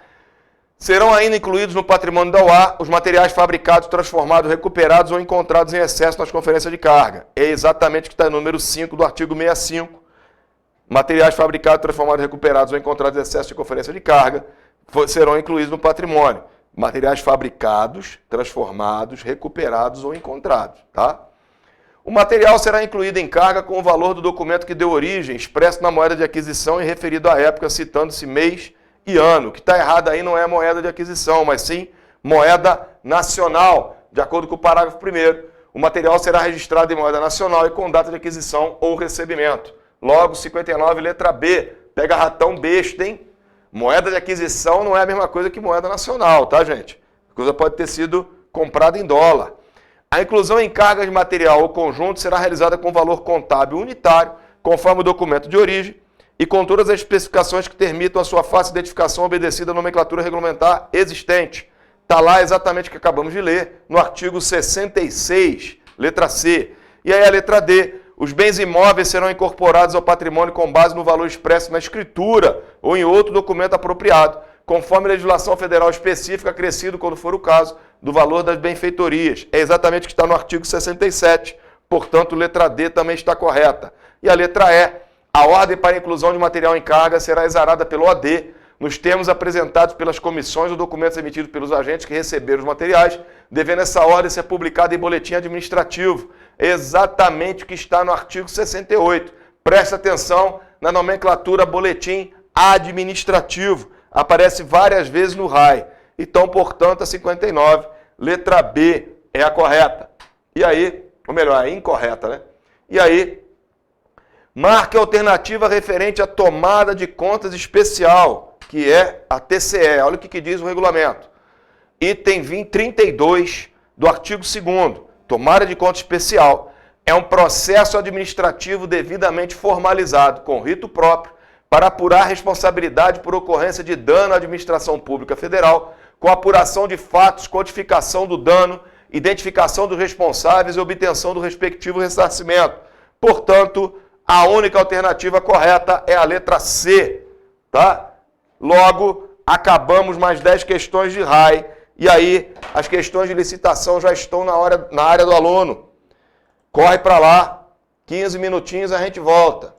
Serão ainda incluídos no patrimônio da UA os materiais fabricados, transformados, recuperados ou encontrados em excesso nas conferências de carga. É exatamente o que está no número 5 do artigo 65. Materiais fabricados, transformados, recuperados ou encontrados em excesso de conferência de carga serão incluídos no patrimônio. Materiais fabricados, transformados, recuperados ou encontrados. Tá? O material será incluído em carga com o valor do documento que deu origem, expresso na moeda de aquisição e referido à época, citando-se mês e ano. O que está errado aí não é moeda de aquisição, mas sim moeda nacional, de acordo com o parágrafo 1º. O material será registrado em moeda nacional e com data de aquisição ou recebimento. Logo, 59, letra B. Pega ratão besta, hein? Moeda de aquisição não é a mesma coisa que moeda nacional, tá, gente? A coisa pode ter sido comprada em dólar. A inclusão em carga de material ou conjunto será realizada com valor contábil unitário, conforme o documento de origem, e com todas as especificações que permitam a sua fácil identificação obedecida à nomenclatura regulamentar existente. Está lá exatamente o que acabamos de ler, no artigo 66, letra C. E aí a letra D. Os bens imóveis serão incorporados ao patrimônio com base no valor expresso na escritura ou em outro documento apropriado, conforme a legislação federal específica, acrescido, quando for o caso, do valor das benfeitorias. É exatamente o que está no artigo 67. Portanto, letra D também está correta. E a letra E. A ordem para a inclusão de material em carga será exarada pelo OD, nos termos apresentados pelas comissões ou documentos emitidos pelos agentes que receberam os materiais, devendo essa ordem ser publicada em boletim administrativo. Exatamente o que está no artigo 68. Presta atenção na nomenclatura boletim administrativo. Aparece várias vezes no RAI. Então, portanto, a 59, letra B, é a correta. E aí, ou melhor, a incorreta, né? E aí, marque a alternativa referente à tomada de contas especial, que é a TCE. Olha o que diz o regulamento. Item 32 do artigo 2º. Tomada de conta especial é um processo administrativo devidamente formalizado, com rito próprio, para apurar responsabilidade por ocorrência de dano à administração pública federal, com apuração de fatos, quantificação do dano, identificação dos responsáveis e obtenção do respectivo ressarcimento. Portanto, a única alternativa correta é a letra C, tá? Logo, acabamos mais 10 questões de RAI. E aí, as questões de licitação já estão na área do aluno. Corre para lá, 15 minutinhos a gente volta.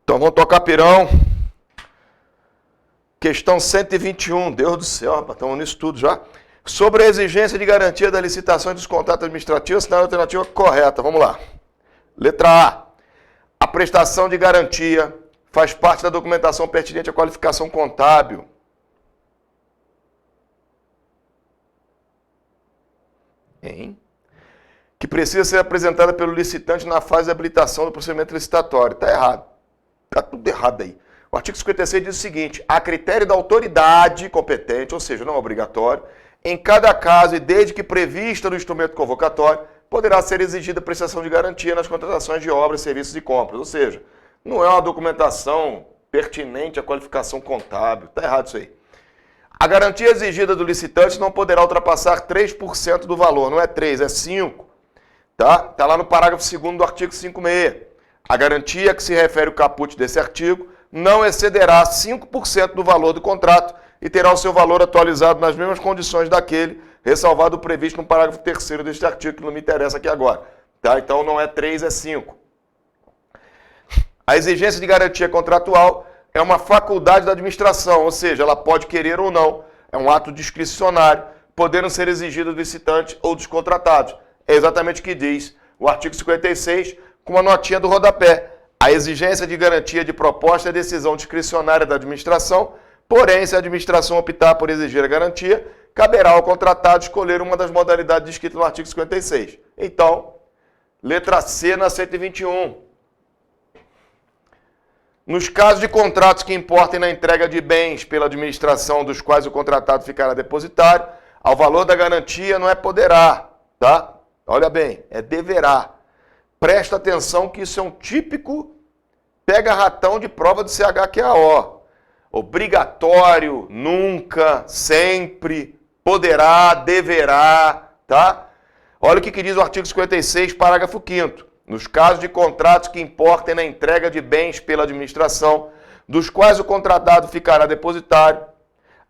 Então vamos tocar pirão. Questão 121. Deus do céu, rapaz, estamos nisso tudo já. Sobre a exigência de garantia da licitação e dos contratos administrativos, assinale a alternativa correta. Vamos lá. Letra A. A prestação de garantia faz parte da documentação pertinente à qualificação contábil. Que precisa ser apresentada pelo licitante na fase de habilitação do procedimento licitatório. Está errado. Está tudo errado aí. O artigo 56 diz o seguinte: a critério da autoridade competente, ou seja, não é obrigatório, em cada caso e desde que prevista no instrumento convocatório, poderá ser exigida a prestação de garantia nas contratações de obras, serviços e compras. Ou seja, não é uma documentação pertinente à qualificação contábil. Está errado isso aí. A garantia exigida do licitante não poderá ultrapassar 3% do valor. Não é 3, é 5. Tá? Está lá no parágrafo 2º do artigo 56. A garantia a que se refere o caput desse artigo não excederá 5% do valor do contrato e terá o seu valor atualizado nas mesmas condições daquele, ressalvado o previsto no parágrafo 3º deste artigo, que não me interessa aqui agora. Tá? Então não é 3, é 5. A exigência de garantia contratual é uma faculdade da administração, ou seja, ela pode querer ou não. É um ato discricionário, podendo ser exigido do licitante ou dos contratados. É exatamente o que diz o artigo 56, com uma notinha do rodapé. A exigência de garantia de proposta é decisão discricionária da administração, porém, se a administração optar por exigir a garantia, caberá ao contratado escolher uma das modalidades descritas no artigo 56. Então, letra C na 121. Nos casos de contratos que importem na entrega de bens pela administração dos quais o contratado ficará depositário, ao valor da garantia não é poderá, tá? Olha bem, é deverá. Presta atenção que isso é um típico pega-ratão de prova do CHQAO. Obrigatório, nunca, sempre, poderá, deverá, tá? Olha o que diz o artigo 56, parágrafo 5º. Nos casos de contratos que importem na entrega de bens pela administração, dos quais o contratado ficará depositário,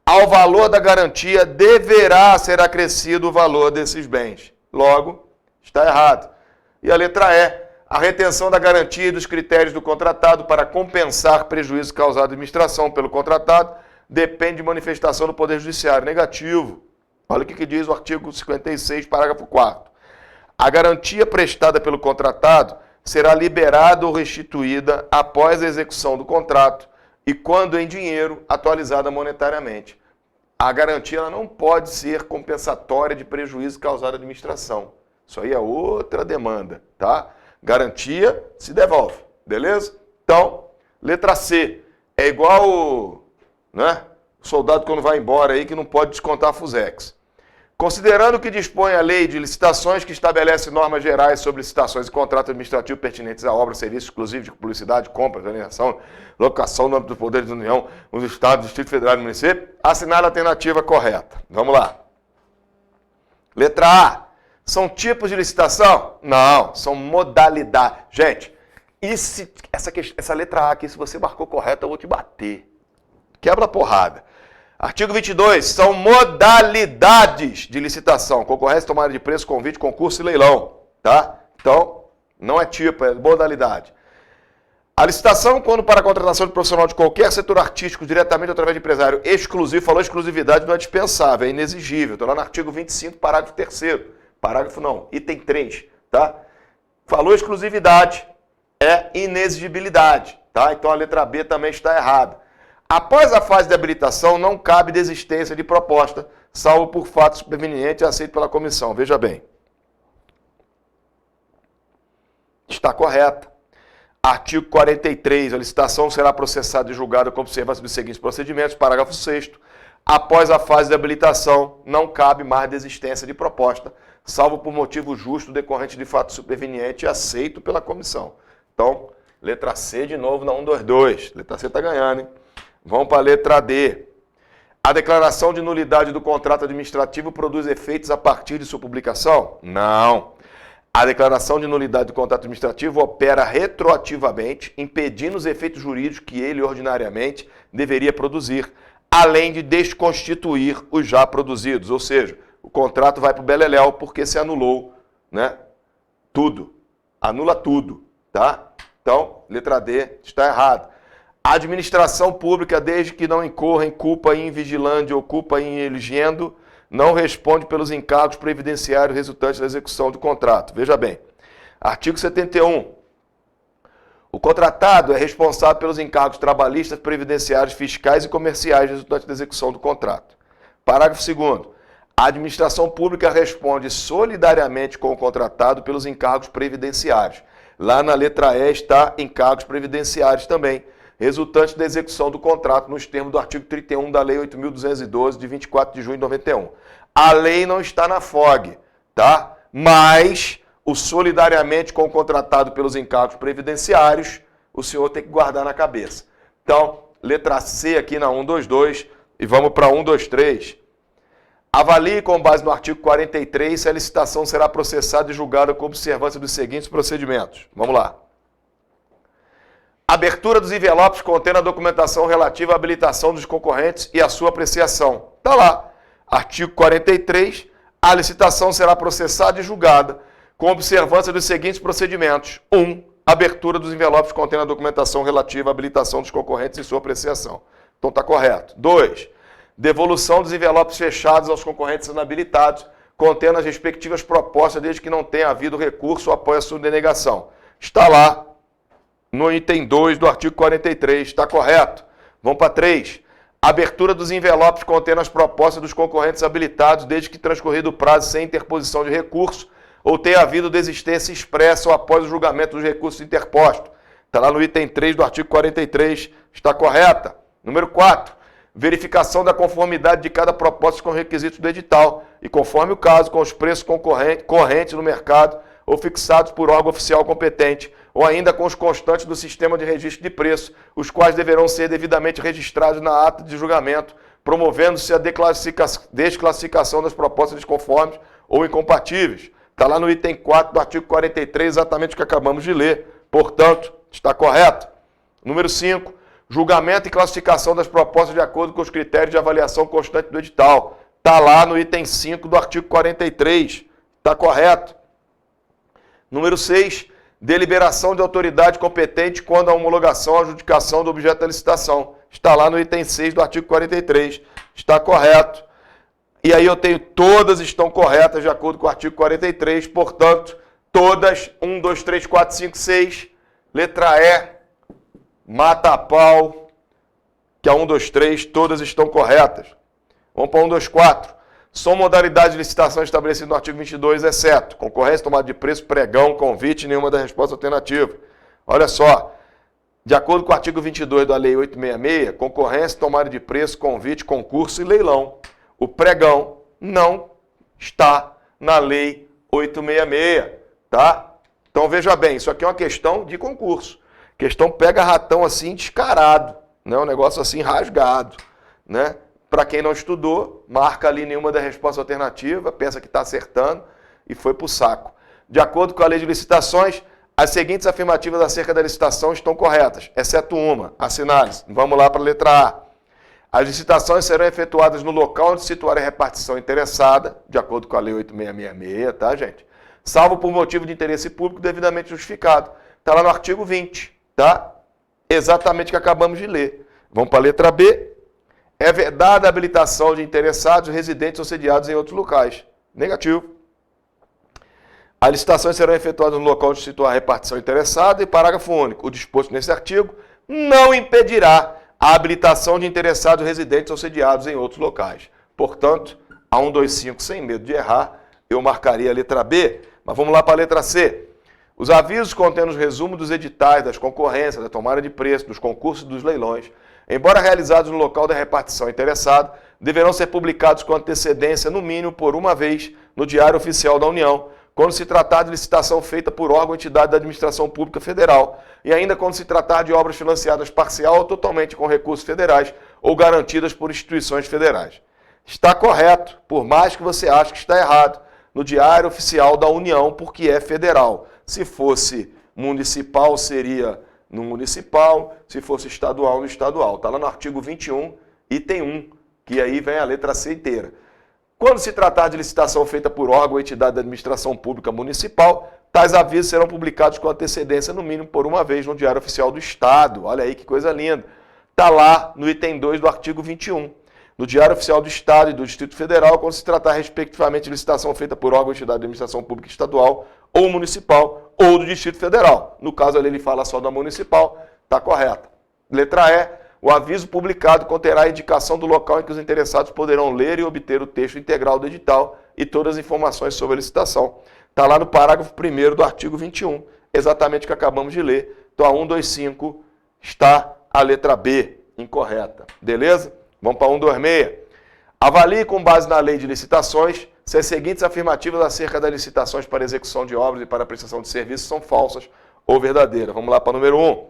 ao valor da garantia deverá ser acrescido o valor desses bens. Logo, está errado. E a letra E, a retenção da garantia e dos critérios do contratado para compensar prejuízo causado à administração pelo contratado depende de manifestação do Poder Judiciário. Negativo. Olha o que diz o artigo 56, parágrafo 4º. A garantia prestada pelo contratado será liberada ou restituída após a execução do contrato e, quando em dinheiro, atualizada monetariamente. A garantia ela não pode ser compensatória de prejuízo causado à administração. Isso aí é outra demanda, tá? Garantia se devolve, beleza? Então, letra C. É igual o soldado quando vai embora aí que não pode descontar a Fusex. Considerando o que dispõe a lei de licitações, que estabelece normas gerais sobre licitações e contratos administrativos pertinentes à obra, serviço exclusivo de publicidade, compra, organização, locação no âmbito dos poderes da União, nos Estados, Distrito Federal e município, assinale a alternativa correta. Vamos lá. Letra A. São tipos de licitação? Não, são modalidades. Gente, essa letra A aqui, se você marcou correta, eu vou te bater. Quebra a porrada. Artigo 22, são modalidades de licitação. Concorrência, tomada de preço, convite, concurso e leilão. Tá? Então, não é tipo, é modalidade. A licitação, quando para a contratação de profissional de qualquer setor artístico, diretamente ou através de empresário exclusivo, falou exclusividade, não é dispensável, é inexigível. Estou lá no artigo 25, parágrafo 3º. Parágrafo não, item 3, tá? Falou exclusividade, é inexigibilidade, tá? Então a letra B também está errada. Após a fase de habilitação, não cabe desistência de proposta, salvo por fato superveniente e aceito pela comissão. Veja bem. Está correta. Artigo 43. A licitação será processada e julgada com observância dos seguintes procedimentos. Parágrafo 6º. Após a fase de habilitação, não cabe mais desistência de proposta, salvo por motivo justo decorrente de fato superveniente e aceito pela comissão. Então, letra C de novo na 122. Letra C está ganhando, hein? Vamos para a letra D. A declaração de nulidade do contrato administrativo produz efeitos a partir de sua publicação? Não. A declaração de nulidade do contrato administrativo opera retroativamente, impedindo os efeitos jurídicos que ele ordinariamente deveria produzir, além de desconstituir os já produzidos. Ou seja, o contrato vai para o beleléu porque se anulou, né? Tudo. Anula tudo, tá? Então, letra D está errada. A administração pública, desde que não incorra em culpa em vigilante ou culpa em elegendo, não responde pelos encargos previdenciários resultantes da execução do contrato. Veja bem, artigo 71. O contratado é responsável pelos encargos trabalhistas, previdenciários, fiscais e comerciais resultantes da execução do contrato. Parágrafo 2º. A administração pública responde solidariamente com o contratado pelos encargos previdenciários. Lá na letra E está encargos previdenciários também, resultantes da execução do contrato nos termos do artigo 31 da Lei 8.212, de 24 de junho de 91. A lei não está na FOG, tá? Mas o solidariamente com o contratado pelos encargos previdenciários, o senhor tem que guardar na cabeça. Então, letra C aqui na 122 e vamos para 123. Avalie com base no artigo 43 se a licitação será processada e julgada com observância dos seguintes procedimentos. Vamos lá. Abertura dos envelopes contendo a documentação relativa à habilitação dos concorrentes e a sua apreciação. Está lá. Artigo 43. A licitação será processada e julgada com observância dos seguintes procedimentos. 1. Abertura dos envelopes contendo a documentação relativa à habilitação dos concorrentes e sua apreciação. Então está correto. 2. Devolução dos envelopes fechados aos concorrentes inabilitados, contendo as respectivas propostas, desde que não tenha havido recurso ou apoio à sua denegação. Está lá no item 2 do artigo 43. Está correto. Vamos para 3. Abertura dos envelopes contendo as propostas dos concorrentes habilitados, desde que transcorrido o prazo sem interposição de recurso, ou tenha havido desistência expressa ou após o julgamento dos recursos interpostos. Está lá no item 3 do artigo 43. Está correta. Número 4. Verificação da conformidade de cada proposta com os requisitos do edital e, conforme o caso, com os preços correntes no mercado ou fixados por órgão oficial competente, ou ainda com os constantes do sistema de registro de preço, os quais deverão ser devidamente registrados na ata de julgamento, promovendo-se a desclassificação das propostas desconformes ou incompatíveis. Está lá no item 4 do artigo 43, exatamente o que acabamos de ler. Portanto, está correto. Número 5. Julgamento e classificação das propostas de acordo com os critérios de avaliação constante do edital. Está lá no item 5 do artigo 43. Está correto. Número 6. Deliberação de autoridade competente quando a homologação ou adjudicação do objeto da licitação. Está lá no item 6 do artigo 43. Está correto. E aí eu tenho todas estão corretas de acordo com o artigo 43. Portanto, todas, 1, 2, 3, 4, 5, 6, letra E, mata a pau, que a 1, 2, 3, todas estão corretas. Vamos para 1, 2, 4. São modalidades de licitação estabelecidas no artigo 22, exceto concorrência, tomada de preço, pregão, convite e nenhuma das respostas alternativas. Olha só, de acordo com o artigo 22 da Lei 866, concorrência, tomada de preço, convite, concurso e leilão. O pregão não está na Lei 866, tá? Então veja bem, isso aqui é uma questão de concurso. Questão pega ratão assim descarado, né? Um negócio assim rasgado, né? Para quem não estudou, marca ali nenhuma das respostas alternativas, pensa que está acertando e foi para o saco. De acordo com a Lei de Licitações, as seguintes afirmativas acerca da licitação estão corretas, exceto uma, assinale-se. Vamos lá para a letra A. As licitações serão efetuadas no local onde situar a repartição interessada, de acordo com a Lei 8666, tá, gente? Salvo por motivo de interesse público devidamente justificado. Está lá no artigo 20. Tá? Exatamente o que acabamos de ler. Vamos para a letra B. É vedada a habilitação de interessados, residentes ou sediados em outros locais. Negativo. As licitações serão efetuadas no local onde situar a repartição interessada. E parágrafo único. O disposto nesse artigo não impedirá a habilitação de interessados, residentes ou sediados em outros locais. Portanto, a 125, sem medo de errar, eu marcaria a letra B. Mas vamos lá para a letra C. Os avisos contendo os resumos dos editais, das concorrências, da tomada de preço, dos concursos e dos leilões, embora realizados no local da repartição interessado, deverão ser publicados com antecedência, no mínimo por uma vez, no Diário Oficial da União, quando se tratar de licitação feita por órgão ou entidade da administração pública federal, e ainda quando se tratar de obras financiadas parcial ou totalmente com recursos federais ou garantidas por instituições federais. Está correto, por mais que você ache que está errado, no Diário Oficial da União, porque é federal. Se fosse municipal, seria no municipal, se fosse estadual, no estadual. Está lá no artigo 21, item 1, que aí vem a letra C inteira. Quando se tratar de licitação feita por órgão ou entidade da administração pública municipal, tais avisos serão publicados com antecedência, no mínimo por uma vez, no Diário Oficial do Estado. Olha aí que coisa linda. Está lá no item 2 do artigo 21. No Diário Oficial do Estado e do Distrito Federal, quando se tratar respectivamente de licitação feita por órgão ou entidade de administração pública estadual ou municipal ou do Distrito Federal. No caso ali ele fala só da municipal, está correto. Letra E, o aviso publicado conterá a indicação do local em que os interessados poderão ler e obter o texto integral do edital e todas as informações sobre a licitação. Está lá no parágrafo 1º do artigo 21, exatamente o que acabamos de ler. Então a 125 está a letra B, incorreta. Beleza? Vamos para 126. Avalie com base na lei de licitações se as seguintes afirmativas acerca das licitações para execução de obras e para prestação de serviços são falsas ou verdadeiras. Vamos lá para o número 1.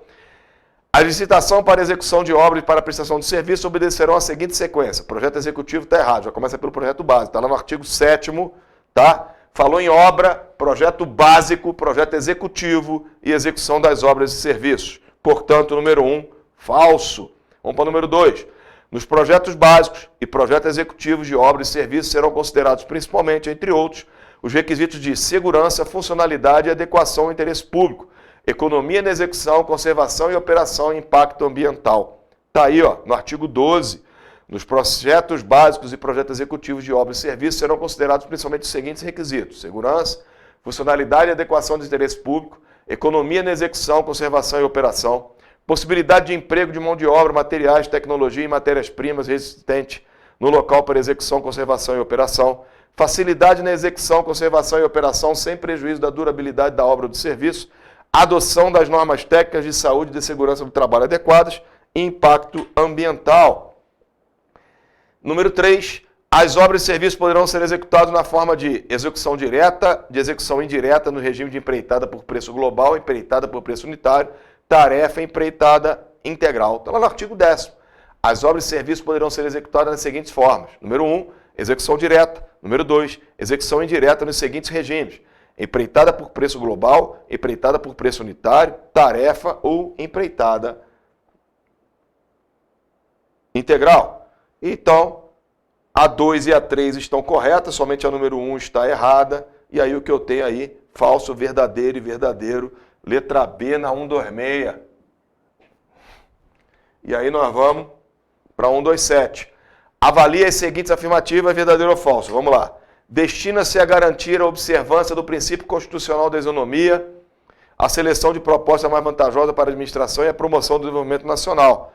A licitação para execução de obras e para prestação de serviço obedecerão a seguinte sequência. Projeto executivo está errado, já começa pelo projeto básico. Está lá no artigo 7º, tá? Falou em obra, projeto básico, projeto executivo e execução das obras e serviços. Portanto, número 1, falso. Vamos para o número 2. Nos projetos básicos e projetos executivos de obras e serviços serão considerados principalmente, entre outros, os requisitos de segurança, funcionalidade e adequação ao interesse público, economia na execução, conservação e operação e impacto ambiental. Está aí, ó, no artigo 12. Nos projetos básicos e projetos executivos de obras e serviços serão considerados principalmente os seguintes requisitos: segurança, funcionalidade e adequação do interesse público, economia na execução, conservação e operação, possibilidade de emprego de mão de obra, materiais, tecnologia e matérias-primas resistente no local para execução, conservação e operação, facilidade na execução, conservação e operação sem prejuízo da durabilidade da obra ou do serviço, adoção das normas técnicas de saúde e de segurança do trabalho adequadas e impacto ambiental. Número 3, as obras e serviços poderão ser executados na forma de execução direta, de execução indireta no regime de empreitada por preço global, empreitada por preço unitário, tarefa empreitada integral. Está lá no artigo 10º. As obras e serviços poderão ser executadas das seguintes formas. Número 1, execução direta. Número 2, execução indireta nos seguintes regimes: empreitada por preço global, empreitada por preço unitário, tarefa ou empreitada integral. Então, a 2 e a 3 estão corretas, somente a número 1 está errada. E aí o que eu tenho aí, falso, verdadeiro e verdadeiro. Letra B na 126. E aí nós vamos para 127. Avalie as seguintes afirmativas, verdadeiro ou falso. Vamos lá. Destina-se a garantir a observância do princípio constitucional da isonomia, a seleção de proposta mais vantajosa para a administração e a promoção do desenvolvimento nacional.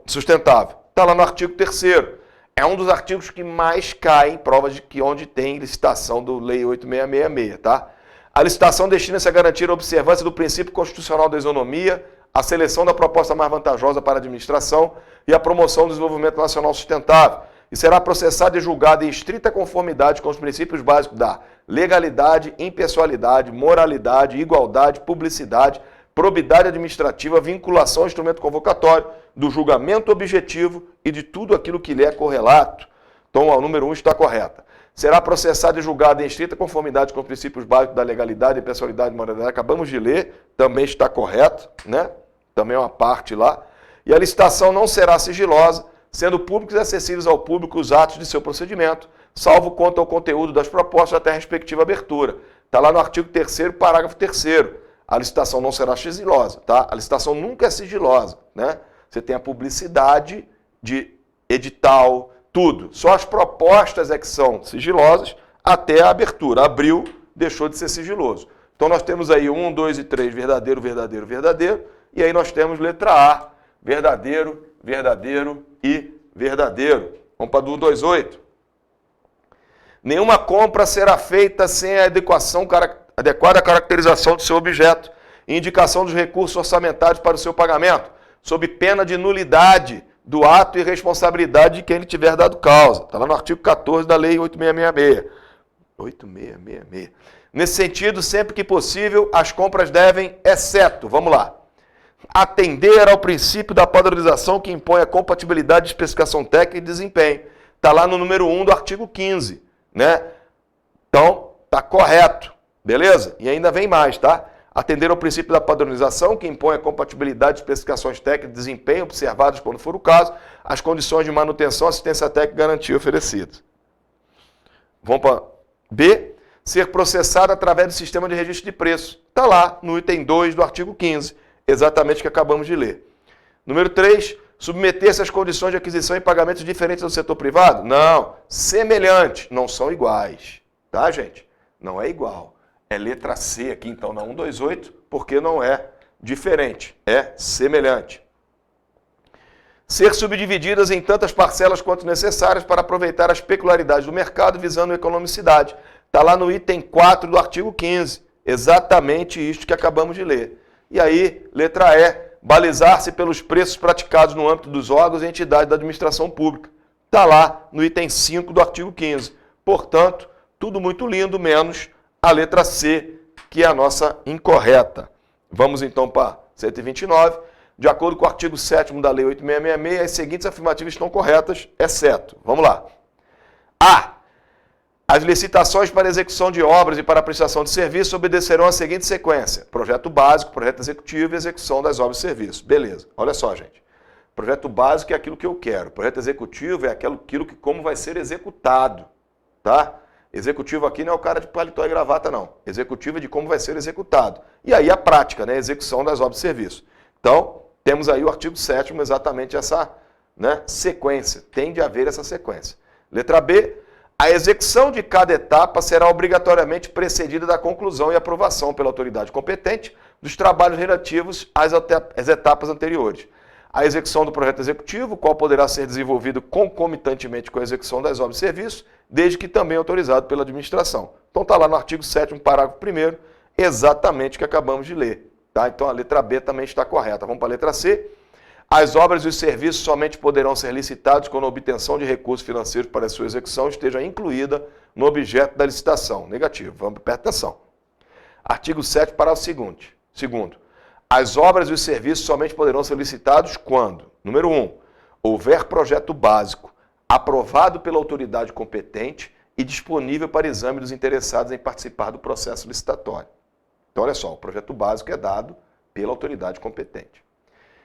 Sustentável. Está lá no artigo 3º. É um dos artigos que mais cai em provas de que onde tem licitação do Lei 8666, tá? A licitação destina-se a garantir a observância do princípio constitucional da isonomia, a seleção da proposta mais vantajosa para a administração e a promoção do desenvolvimento nacional sustentável, e será processada e julgada em estrita conformidade com os princípios básicos da legalidade, impessoalidade, moralidade, igualdade, publicidade, probidade administrativa, vinculação ao instrumento convocatório, do julgamento objetivo e de tudo aquilo que lhe é correlato. Então, o número 1 está correta. Será processada e julgada em estrita conformidade com os princípios básicos da legalidade, impessoalidade e moralidade. Acabamos de ler, também está correto, né? Também é uma parte lá. E a licitação não será sigilosa, sendo públicos e acessíveis ao público os atos de seu procedimento, salvo quanto ao conteúdo das propostas até a respectiva abertura. Está lá no artigo 3º, parágrafo 3º. A licitação não será sigilosa, tá? A licitação nunca é sigilosa, né? Você tem a publicidade de edital, tudo. Só as propostas é que são sigilosas até a abertura. Abriu, deixou de ser sigiloso. Então nós temos aí 1, 2 e 3, verdadeiro, verdadeiro, verdadeiro. E aí nós temos letra A, verdadeiro, verdadeiro e verdadeiro. Vamos para o 128. Nenhuma compra será feita sem a adequada caracterização do seu objeto e indicação dos recursos orçamentários para o seu pagamento, sob pena de nulidade do ato e responsabilidade de quem lhe tiver dado causa. Está lá no artigo 14 da Lei 8666. 8666. Nesse sentido, sempre que possível, as compras devem, exceto, vamos lá, atender ao princípio da padronização que impõe a compatibilidade de especificação técnica e desempenho. Está lá no número 1 do artigo 15, né? Então, está correto, beleza? E ainda vem mais, tá? Atender ao princípio da padronização, que impõe a compatibilidade de especificações técnicas e desempenho observadas, quando for o caso, as condições de manutenção, assistência técnica e garantia oferecidas. Vamos para B. ser processada através do sistema de registro de preço. Está lá no item 2 do artigo 15, exatamente o que acabamos de ler. Número 3, submeter-se às condições de aquisição e pagamentos diferentes do setor privado? Não, semelhantes, não são iguais. Tá, gente? Não é igual. É letra C aqui, então, na 128, porque não é diferente, é semelhante. Ser subdivididas em tantas parcelas quanto necessárias para aproveitar as peculiaridades do mercado visando a economicidade. Está lá no item 4 do artigo 15, exatamente isto que acabamos de ler. E aí, letra E, balizar-se pelos preços praticados no âmbito dos órgãos e entidades da administração pública. Está lá no item 5 do artigo 15. Portanto, tudo muito lindo, menos a letra C, que é a nossa incorreta. Vamos então para 129. De acordo com o artigo 7º da Lei 8666, as seguintes afirmativas estão corretas, exceto. Vamos lá. A. As licitações para execução de obras e para prestação de serviço obedecerão à seguinte sequência: projeto básico, projeto executivo e execução das obras e serviços. Beleza. Olha só, gente. Projeto básico é aquilo que eu quero. Projeto executivo é aquilo que como vai ser executado. Tá? Executivo aqui não é o cara de paletó e gravata, não. Executivo é de como vai ser executado. E aí a prática, né? Execução das obras e serviços. Então, temos aí o artigo 7º, exatamente essa, né, sequência. Tem de haver essa sequência. Letra B. A execução de cada etapa será obrigatoriamente precedida da conclusão e aprovação pela autoridade competente dos trabalhos relativos às etapas anteriores. A execução do projeto executivo, o qual poderá ser desenvolvido concomitantemente com a execução das obras e serviços, desde que também autorizado pela administração. Então está lá no artigo 7º, parágrafo 1º, exatamente o que acabamos de ler. Tá? Então a letra B também está correta. Vamos para a letra C. As obras e os serviços somente poderão ser licitados quando a obtenção de recursos financeiros para a sua execução esteja incluída no objeto da licitação. Negativo. Vamos, presta atenção. Artigo 7º, parágrafo 2º. As obras e os serviços somente poderão ser licitados quando, número 1, houver projeto básico aprovado pela autoridade competente e disponível para exame dos interessados em participar do processo licitatório. Então, olha só, o projeto básico é dado pela autoridade competente.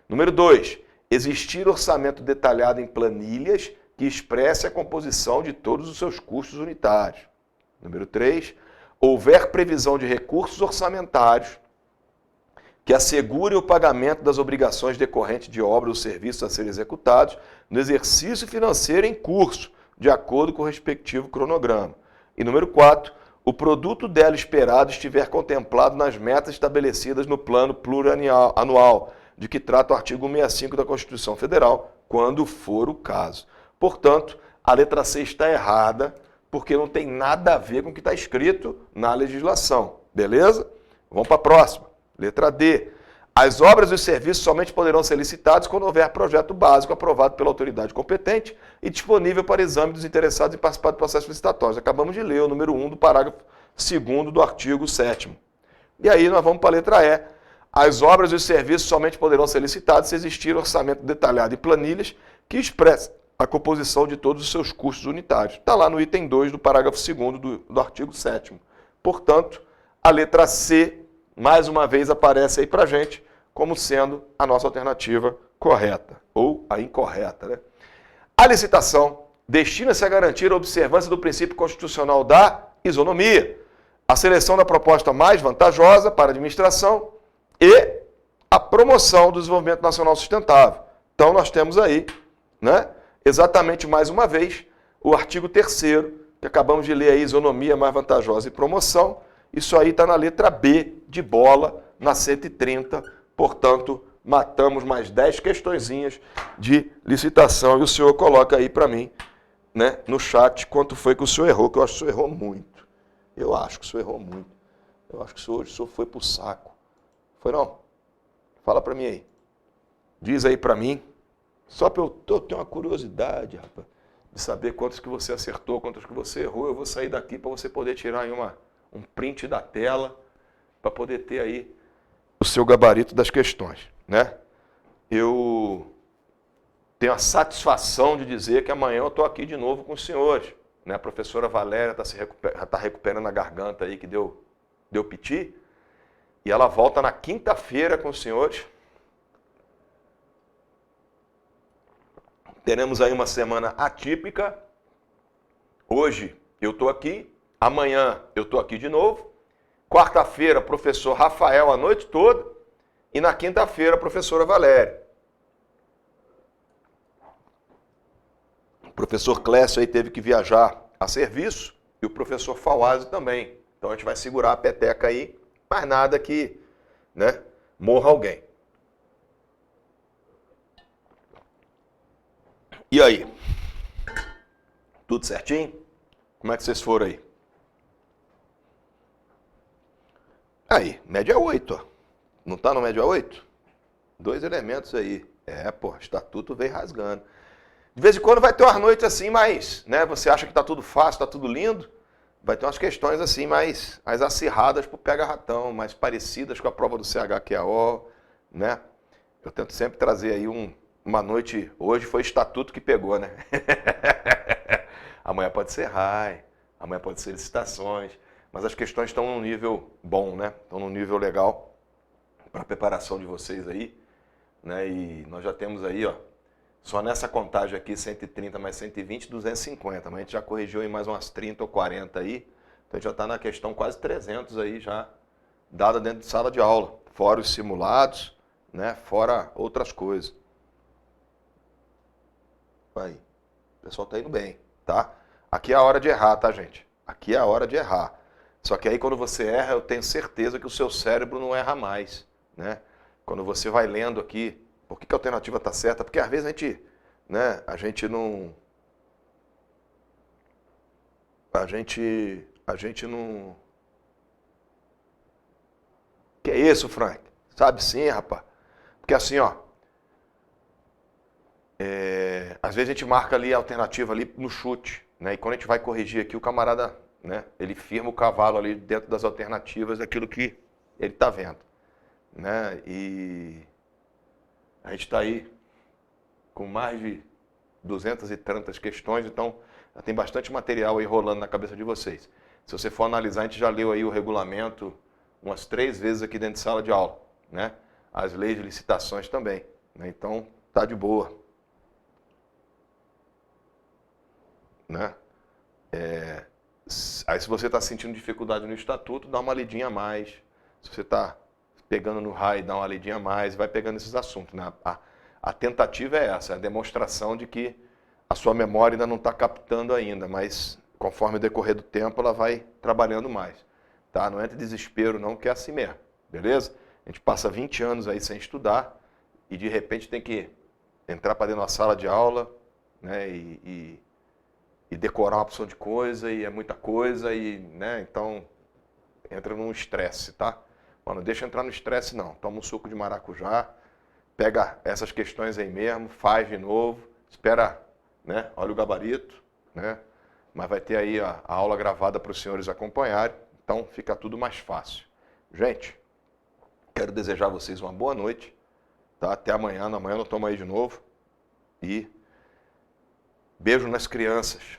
Número 2, existir orçamento detalhado em planilhas que expresse a composição de todos os seus custos unitários. Número 3, houver previsão de recursos orçamentários que assegurem o pagamento das obrigações decorrentes de obras ou serviços a serem executados no exercício financeiro em curso, de acordo com o respectivo cronograma. E número 4, o produto dela esperado estiver contemplado nas metas estabelecidas no plano plurianual, de que trata o artigo 165 da Constituição Federal, quando for o caso. Portanto, a letra C está errada, porque não tem nada a ver com o que está escrito na legislação. Beleza? Vamos para a próxima. Letra D. As obras e os serviços somente poderão ser licitados quando houver projeto básico aprovado pela autoridade competente e disponível para exame dos interessados em participar do processo licitatório. Acabamos de ler o número 1 do parágrafo 2º do artigo 7º. E aí nós vamos para a letra E. As obras e os serviços somente poderão ser licitados se existir orçamento detalhado em planilhas que expresse a composição de todos os seus custos unitários. Está lá no item 2 do parágrafo 2º do artigo 7º. Portanto, a letra C, mais uma vez, aparece aí para a gente como sendo a nossa alternativa correta, ou a incorreta, né? A licitação destina-se a garantir a observância do princípio constitucional da isonomia, a seleção da proposta mais vantajosa para a administração e a promoção do desenvolvimento nacional sustentável. Então, nós temos aí, né, exatamente mais uma vez, o artigo 3º, que acabamos de ler aí, isonomia mais vantajosa e promoção. Isso aí está na letra B de bola, na 130. Portanto, matamos mais 10 questõezinhas de licitação. E o senhor coloca aí para mim, né, no chat, quanto foi que o senhor errou, que eu acho que o senhor errou muito. Eu acho que o senhor errou muito. Eu acho que hoje o senhor foi para o saco. Foi não? Fala para mim aí. Diz aí para mim. Só para eu ter uma curiosidade, rapaz, de saber quantos que você acertou, quantos que você errou. Eu vou sair daqui para você poder tirar aí um print da tela, para poder ter aí o seu gabarito das questões, né? Eu tenho a satisfação de dizer que amanhã eu estou aqui de novo com os senhores, né? A professora Valéria está recuperando a garganta aí que deu piti, e ela volta na quinta-feira com os senhores. Teremos aí uma semana atípica. Hoje eu estou aqui, Amanhã eu estou aqui de novo. Quarta-feira, professor Rafael a noite toda. E na quinta-feira, a professora Valéria. O professor Clécio aí teve que viajar a serviço e o professor Fawazzi também. Então a gente vai segurar a peteca aí, mas nada que, né, morra alguém. E aí? Tudo certinho? Como é que vocês foram aí? Aí, média 8, ó. Não tá no média 8? 2 elementos aí. Estatuto veio rasgando. De vez em quando vai ter umas noites assim, mas, né, você acha que tá tudo fácil, tá tudo lindo, vai ter umas questões assim mais acirradas pro pega-ratão, mais parecidas com a prova do CHQAO, né? Eu tento sempre trazer aí uma noite, hoje foi estatuto que pegou, né? Amanhã pode ser RAI, amanhã pode ser licitações, mas as questões estão num nível bom, né? Estão num nível legal para a preparação de vocês aí, né? E nós já temos aí, ó, só nessa contagem aqui, 130 mais 120, 250. Mas a gente já corrigiu em mais umas 30 ou 40 aí. Então a gente já está na questão quase 300 aí já, dada dentro de sala de aula. Fora os simulados, né? Fora outras coisas. Aí, o pessoal tá indo bem, tá? Aqui é a hora de errar, tá, gente? Aqui é a hora de errar. Só que aí quando você erra, eu tenho certeza que o seu cérebro não erra mais, né? Quando você vai lendo aqui, por que a alternativa está certa? Porque às vezes a gente não... A gente não... Que é isso, Frank? Sabe sim, rapaz. Porque assim, ó, às vezes a gente marca ali a alternativa ali no chute, né? E quando a gente vai corrigir aqui, o camarada, né, ele firma o cavalo ali dentro das alternativas daquilo que ele está vendo, né? E a gente está aí com mais de 200 e tantas questões, então já tem bastante material aí rolando na cabeça de vocês. Se você for analisar, a gente já leu aí o regulamento umas 3 vezes aqui dentro de sala de aula, né? As leis de licitações também, né? Então tá de boa, né? Aí se você está sentindo dificuldade no estatuto, dá uma lidinha a mais. Se você está pegando no RAI, dá uma lidinha a mais, vai pegando esses assuntos, né? A tentativa é essa, a demonstração de que a sua memória ainda não está captando ainda, mas conforme o decorrer do tempo ela vai trabalhando mais, tá? Não entre desespero não, que é assim mesmo, beleza? A gente passa 20 anos aí sem estudar e de repente tem que entrar para dentro da sala de aula, né, e decorar uma opção de coisa, e é muita coisa, e, né, então entra num estresse, tá? Mano, não deixa entrar no estresse não, toma um suco de maracujá, pega essas questões aí mesmo, faz de novo, espera, né, olha o gabarito, né, mas vai ter aí a aula gravada para os senhores acompanharem, então fica tudo mais fácil. Gente, quero desejar a vocês uma boa noite, tá? Até amanhã, amanhã nós estamos aí de novo, e beijo nas crianças.